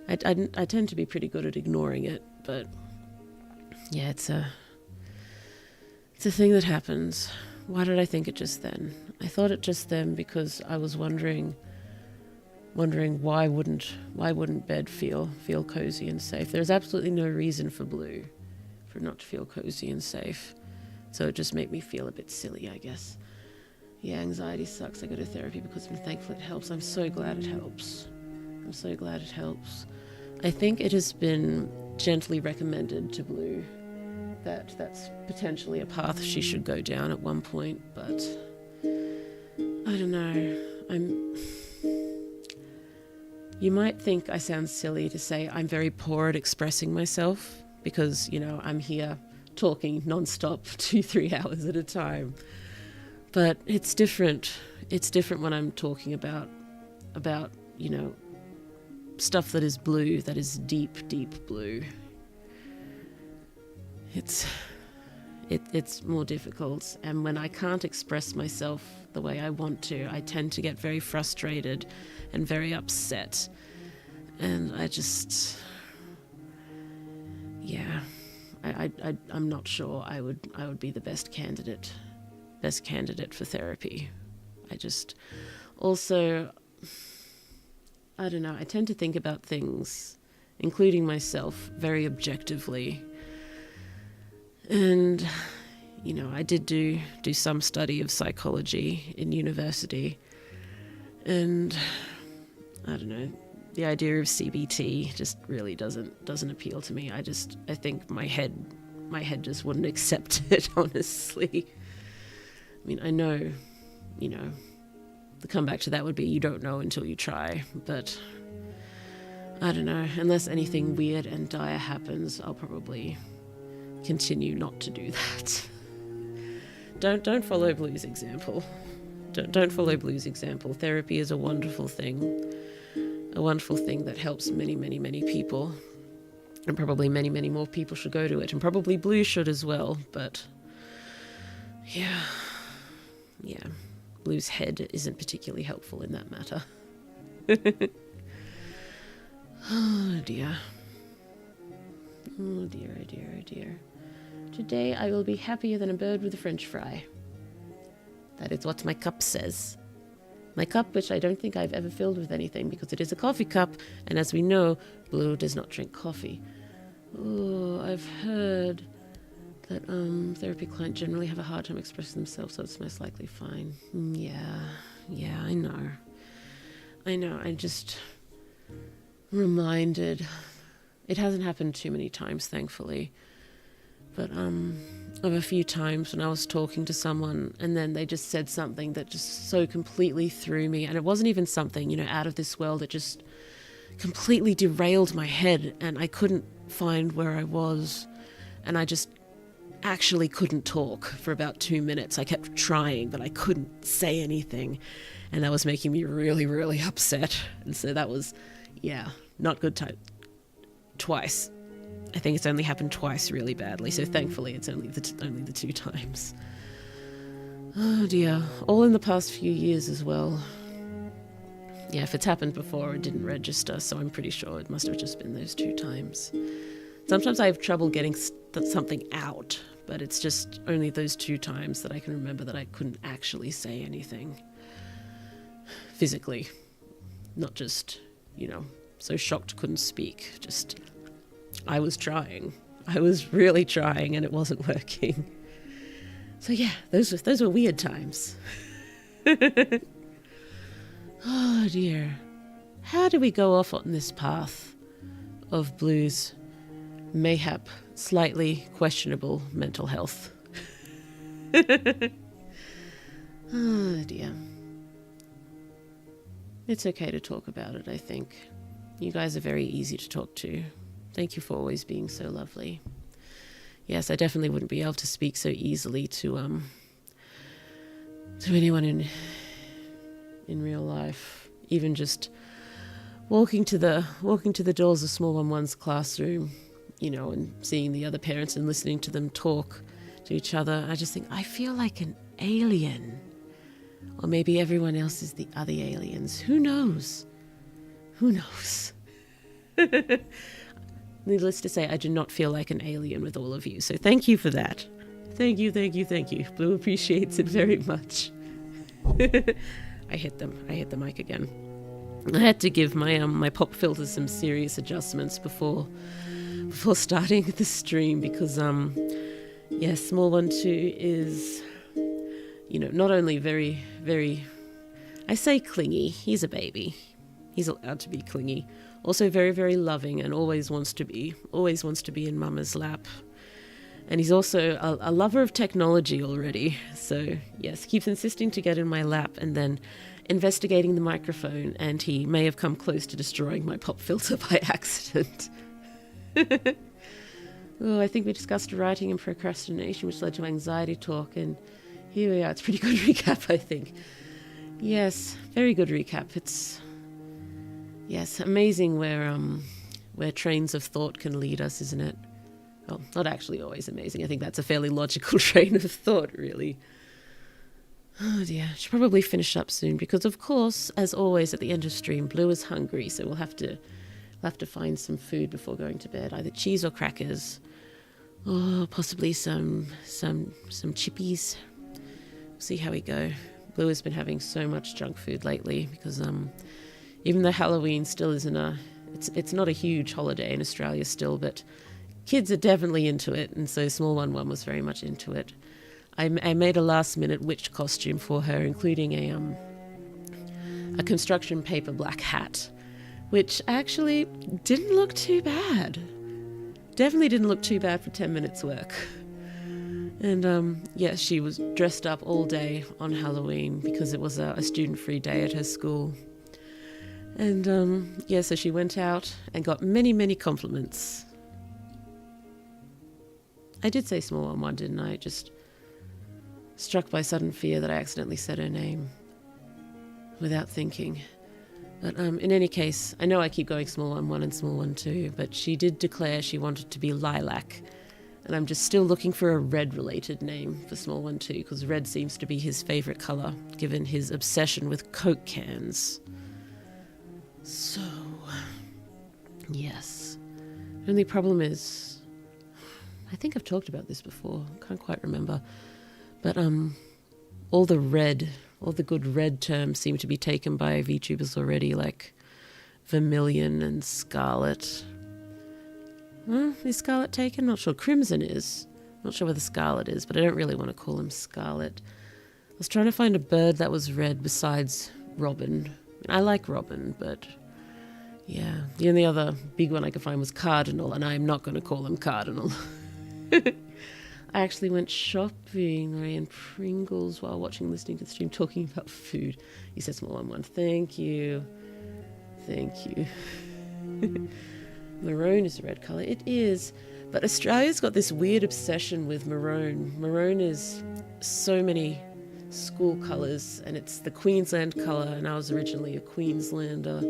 I tend to be pretty good at ignoring it, but yeah, it's a thing that happens. Why did I think it just then? I thought it just then because I was wondering why wouldn't bed feel cozy and safe. There's absolutely no reason for Blue for it not to feel cozy and safe. So it just made me feel a bit silly, I guess. Yeah, anxiety sucks. I go to therapy because I'm thankful it helps. I'm so glad it helps. I think it has been gently recommended to Blue that that's potentially a path she should go down at one point, but I don't know. You might think I sound silly to say I'm very poor at expressing myself because, I'm here talking non-stop 2-3 hours at a time. But it's different. It's different when I'm talking about stuff that is blue, that is deep, deep blue. It's more difficult, and when I can't express myself the way I want to, I tend to get very frustrated and very upset, and I'm not sure I would be the best candidate for therapy. I don't know, I tend to think about things, including myself, very objectively. And, I did do some study of psychology in university. And, I don't know, the idea of CBT just really doesn't appeal to me. I think my head just wouldn't accept it, honestly. I mean, I know, the comeback to that would be you don't know until you try, but I don't know, unless anything weird and dire happens, I'll probably continue not to do that. Don't follow Blue's example. Don't follow Blue's example. Therapy is a wonderful thing that helps many, many, many people, and probably many, many more people should go to it, and probably Blue should as well, but yeah, Blue's head isn't particularly helpful in that matter. Oh dear. Oh dear. Today I will be happier than a bird with a French fry. That is what my cup says. My cup, which I don't think I've ever filled with anything because it is a coffee cup, and as we know, Blue does not drink coffee. Oh, I've heard that therapy clients generally have a hard time expressing themselves, so it's most likely fine. Yeah, I know. I'm just reminded. It hasn't happened too many times, thankfully. But of a few times when I was talking to someone and then they just said something that just so completely threw me. And it wasn't even something, out of this world. It just completely derailed my head and I couldn't find where I was. And I just actually couldn't talk for about 2 minutes. I kept trying, but I couldn't say anything. And that was making me really, really upset. And so that was, not good time. Twice. I think it's only happened twice really badly, so thankfully it's only the 2 times. Oh dear. All in the past few years as well. Yeah, if it's happened before, it didn't register, so I'm pretty sure it must have just been those 2 times. Sometimes I have trouble getting something out, but it's just only those 2 times that I can remember that I couldn't actually say anything. Physically. Not just, so shocked couldn't speak. Just, I was trying. I was really trying and it wasn't working. So yeah, those were weird times. Oh dear. How do we go off on this path of Blue's mayhap slightly questionable mental health? Oh dear. It's okay to talk about it, I think. You guys are very easy to talk to. Thank you for always being so lovely. Yes, I definitely wouldn't be able to speak so easily to anyone in real life. Even just walking to the doors of Small 1-1's classroom, and seeing the other parents and listening to them talk to each other. I just think I feel like an alien. Or maybe everyone else is the other aliens. Who knows? Needless to say, I do not feel like an alien with all of you. So thank you for that. Thank you. Blue appreciates it very much. I hit the mic again. I had to give my pop filter some serious adjustments before starting the stream because Small 1-2 is not only very, very, I say clingy. He's a baby. He's allowed to be clingy. Also very, very loving and always wants to be in Mama's lap. And he's also a lover of technology already. So yes, keeps insisting to get in my lap and then investigating the microphone, and he may have come close to destroying my pop filter by accident. Oh, I think we discussed writing and procrastination, which led to anxiety talk, and here we are. It's a pretty good recap, I think. Yes, very good recap. It's amazing where trains of thought can lead us, isn't it? Well, not actually always amazing. I think that's a fairly logical train of thought, really. Oh dear, I should probably finish up soon because, of course, as always at the end of stream, Blue is hungry, so we'll have to find some food before going to bed, either cheese or crackers, or possibly some chippies. We'll see how we go. Blue has been having so much junk food lately because even though Halloween still isn't it's not a huge holiday in Australia still, but kids are definitely into it, and so Small 1-1 was very much into it. I made a last-minute witch costume for her, including a construction paper black hat, which actually didn't look too bad. Definitely didn't look too bad for 10 minutes work. And she was dressed up all day on Halloween because it was a student-free day at her school. And so she went out and got many, many compliments. I did say Small 1-1, didn't I? Just struck by sudden fear that I accidentally said her name without thinking. But in any case, I know I keep going Small 1-1 and Small 1-2, but she did declare she wanted to be Lilac. And I'm just still looking for a red-related name for Small 1-2, because red seems to be his favourite colour, given his obsession with Coke cans. So, yes. The only problem is, I think I've talked about this before, can't quite remember, but all the good red terms seem to be taken by VTubers already, like vermilion and scarlet. Is scarlet taken? Not sure. Crimson is. Not sure whether scarlet is, but I don't really want to call him scarlet. I was trying to find a bird that was red besides robin. I like robin, but yeah. The only other big one I could find was cardinal, and I'm not going to call him cardinal. I actually went shopping, ran Pringles while listening to the stream, talking about food. You said small one. Thank you. Thank you. Maroon is a red colour. It is. But Australia's got this weird obsession with maroon. Maroon is so many school colours, and it's the Queensland colour, and I was originally a Queenslander.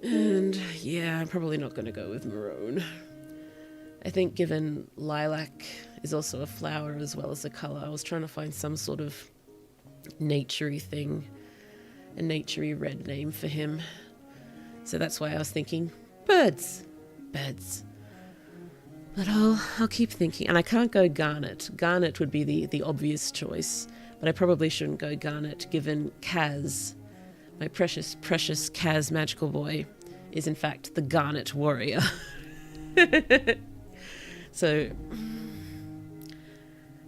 And yeah, I'm probably not going to go with maroon. I think given lilac is also a flower as well as a colour, I was trying to find some sort of naturey thing, a naturey red name for him. So that's why I was thinking birds. But I'll keep thinking. And I can't go garnet. Garnet would be the obvious choice, but I probably shouldn't go garnet given Kaz, my precious Kaz magical boy, is in fact the garnet warrior. So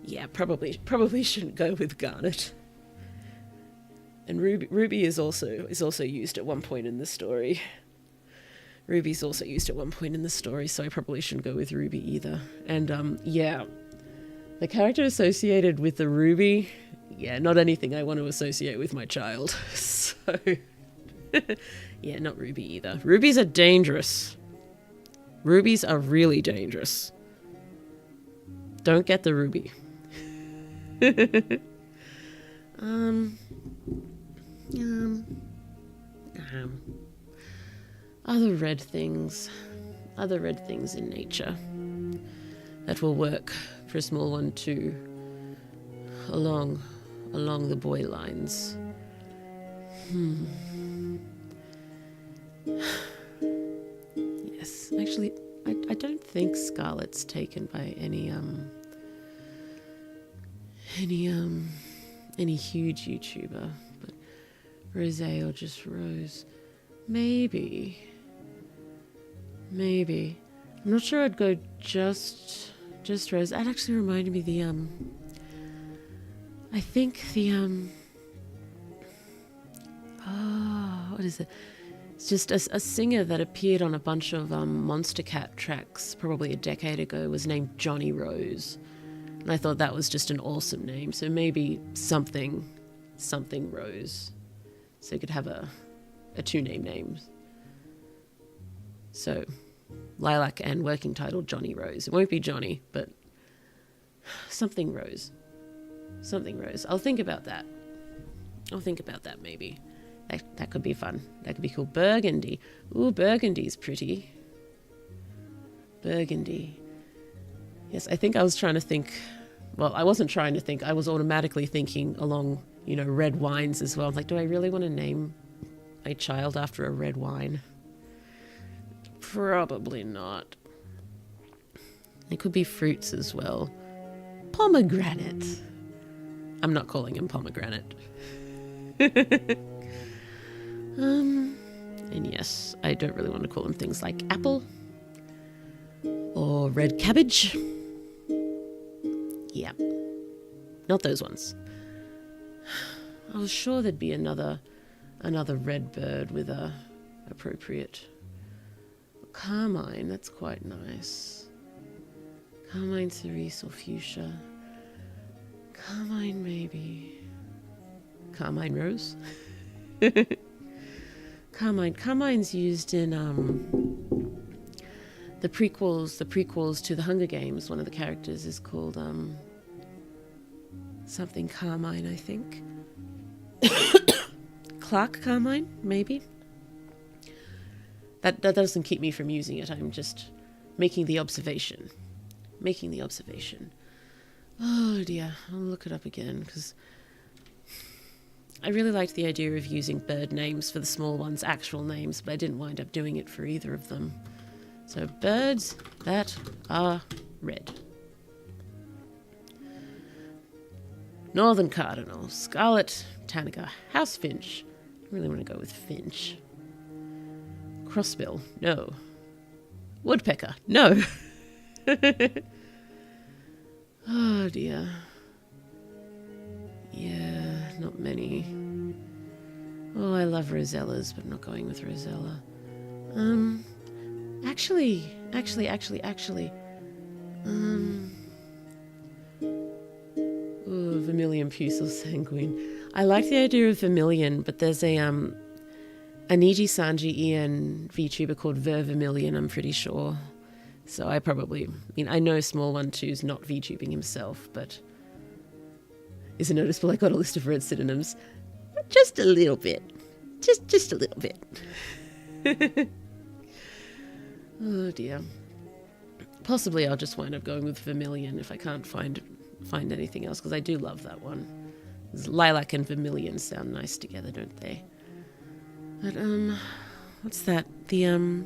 yeah, probably shouldn't go with garnet. And ruby is also used at one point in the story. Ruby's also used at one point in the story, so I probably shouldn't go with ruby either. And yeah, the character associated with the ruby, yeah, not anything I want to associate with my child. So yeah, not ruby either. Rubies are dangerous. Rubies are really dangerous. Don't get the ruby. Other red things in nature that will work for a small one too, along the boy lines. Yes, actually, I don't think scarlet's taken by any huge YouTuber, but Rose or just Rose, maybe. I'm not sure I'd go just Rose. That actually reminded me I think what is it? It's just a singer that appeared on a bunch of Monster Cat tracks probably a decade ago was named Johnny Rose. And I thought that was just an awesome name. So maybe something Rose. So you could have a two-name name. So Lilac and working title Johnny Rose. It won't be Johnny, but something Rose. I'll think about that maybe. That could be fun. That could be cool. Burgundy. Ooh, burgundy's pretty. Burgundy. Yes, I think I was trying to think. Well, I wasn't trying to think. I was automatically thinking along, red wines as well. I'm like, do I really want to name my child after a red wine? Probably not. It could be fruits as well. Pomegranate. I'm not calling him pomegranate. And yes, I don't really want to call him things like apple or red cabbage. Yeah, not those ones. I was sure there'd be another red bird with a appropriate carmine. That's quite nice. Carmine, cerise, or fuchsia. Carmine, maybe. Carmine rose. Carmine's used in the prequels to the Hunger Games. One of the characters is called something Carmine, I think. Clark Carmine, maybe. That doesn't keep me from using it. I'm just making the observation. Oh dear, I'll look it up again because I really liked the idea of using bird names for the small ones, actual names, but I didn't wind up doing it for either of them. So birds that are red. Northern Cardinal, Scarlet Tanager, House Finch. I really want to go with Finch. Crossbill, no. Woodpecker, no. Oh dear. Yeah, not many. Oh, I love Rosellas, but I'm not going with Rosella. Actually. Ooh, Vermilion Pucil Sanguine. I like the idea of Vermilion, but there's a Niji Sanji Ian VTuber called Vermilion, I'm pretty sure. So I know Small One Two's not VTubing himself, but is it noticeable I got a list of red synonyms? Just a little bit. Just a little bit. Oh dear. Possibly I'll just wind up going with Vermilion if I can't find anything else, because I do love that one. Lilac and Vermilion sound nice together, don't they? But what's that? The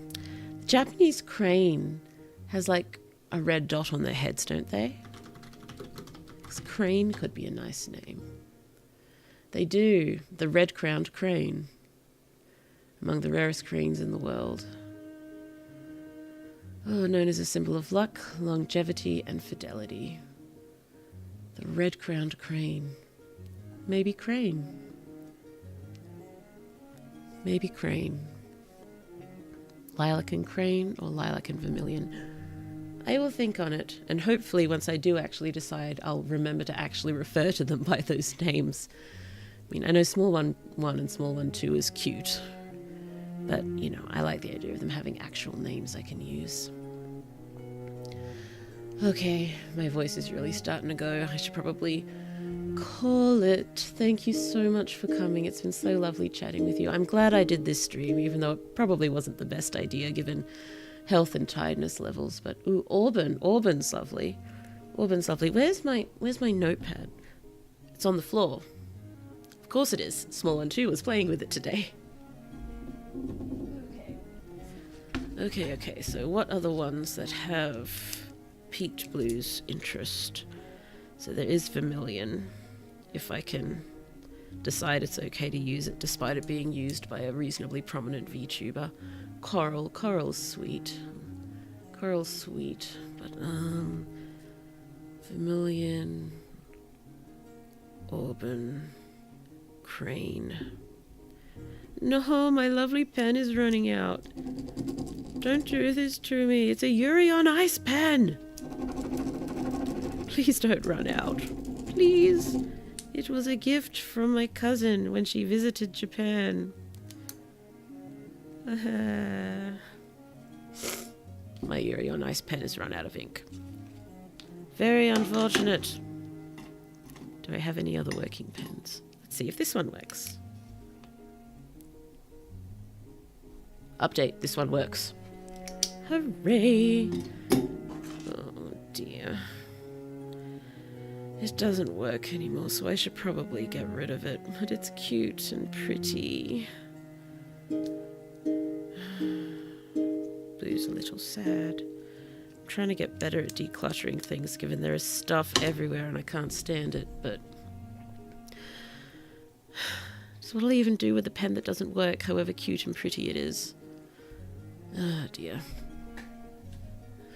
Japanese crane has like a red dot on their heads, don't they? This crane could be a nice name. They do. The red-crowned crane. Among the rarest cranes in the world. Oh, known as a symbol of luck, longevity, and fidelity. The red-crowned crane. Maybe crane. Maybe crane. Lilac and crane, or lilac and vermilion. I will think on it, and hopefully once I do actually decide, I'll remember to actually refer to them by those names. I mean, I know Small One and Small One 2 is cute, but, you know, I like the idea of them having actual names I can use. Okay, my voice is really starting to go. I should probably call it. Thank you so much for coming. It's been so lovely chatting with you. I'm glad I did this stream, even though it probably wasn't the best idea given health and tiredness levels. But ooh, Auburn's lovely. Auburn's lovely. Where's my notepad? It's on the floor. Of course it is. Small One 2 was playing with it today. Okay. So what are the ones that have piqued Blue's interest? So there is Vermilion, if I can decide it's okay to use it despite it being used by a reasonably prominent VTuber. Coral's sweet. But Vermilion, Auburn, Crane. No, my lovely pen is running out. Don't do this to me. It's a Yuri on Ice pen. Please don't run out. Please. It was a gift from my cousin when she visited Japan. My Yuri on Ice pen has run out of ink. Very unfortunate. Do I have any other working pens? Let's see if this one works. Update, this one works. Hooray! Oh dear. It doesn't work anymore, so I should probably get rid of it. But it's cute and pretty. Blue's a little sad. I'm trying to get better at decluttering things, given there is stuff everywhere and I can't stand it, but... So what'll I even do with a pen that doesn't work, however cute and pretty it is? Oh dear.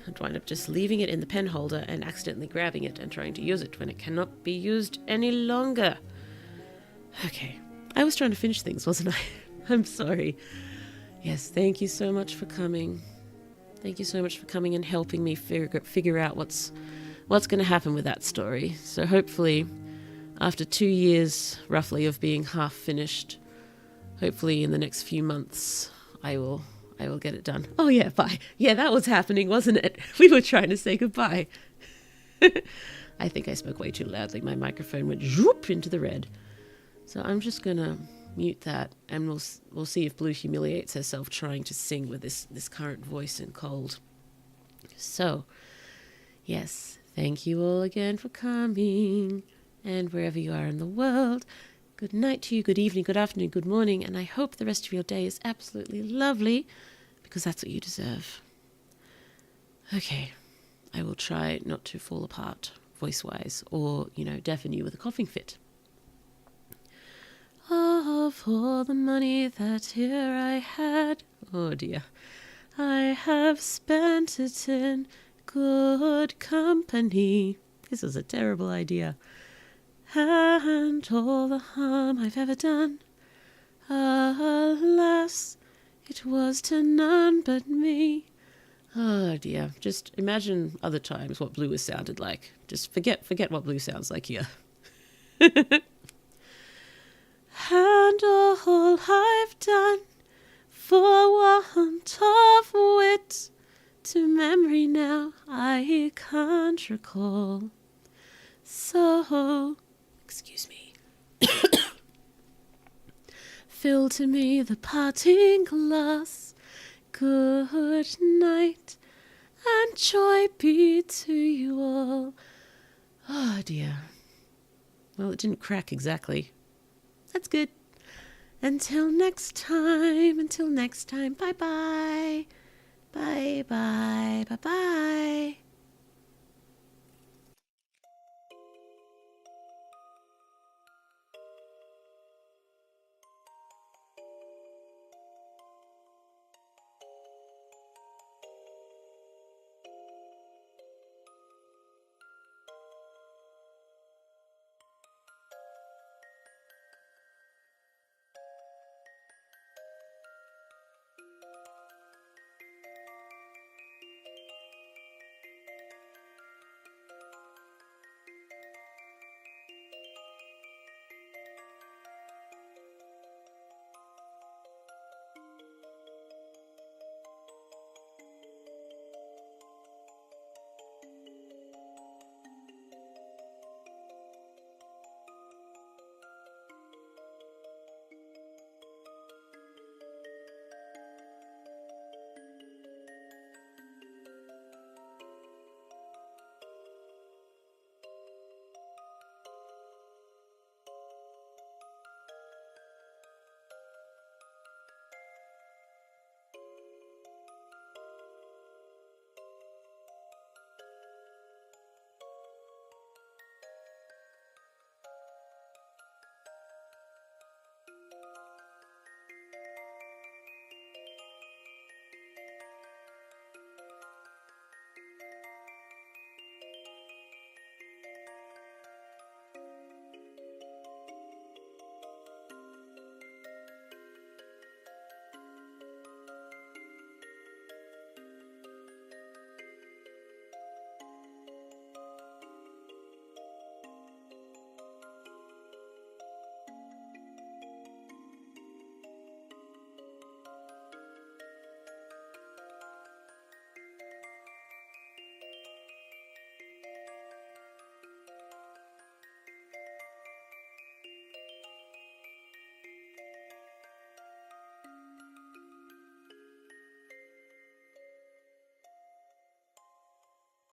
I'd wind up just leaving it in the pen holder and accidentally grabbing it and trying to use it when it cannot be used any longer. Okay. I was trying to finish things, wasn't I? I'm sorry. Yes, thank you so much for coming. Thank you so much for coming and helping me figure out what's going to happen with that story. So hopefully, after 2 years, roughly, of being half finished, hopefully in the next few months, I will get it done. Oh yeah, bye. Yeah, that was happening, wasn't it? We were trying to say goodbye. I think I spoke way too loudly. My microphone went zoop into the red. So I'm just gonna mute that, and we'll see if Blue humiliates herself trying to sing with this current voice and cold. So, yes, thank you all again for coming, and wherever you are in the world, good night to you, good evening, good afternoon, good morning, and I hope the rest of your day is absolutely lovely, because that's what you deserve. Okay, I will try not to fall apart voice-wise, or, deafen you with a coughing fit. Oh, for the money that here I had, oh dear, I have spent it in good company. This was a terrible idea. And all the harm I've ever done, alas, it was to none but me. Oh dear, just imagine other times what blue has sounded like. Just forget what blue sounds like here. And all I've done for want of wit, to memory now I can't recall. So, excuse me, fill to me the parting glass. Good night, and joy be to you all. Oh dear. Well, it didn't crack exactly. That's good. Until next time, bye-bye. Bye-bye, bye-bye.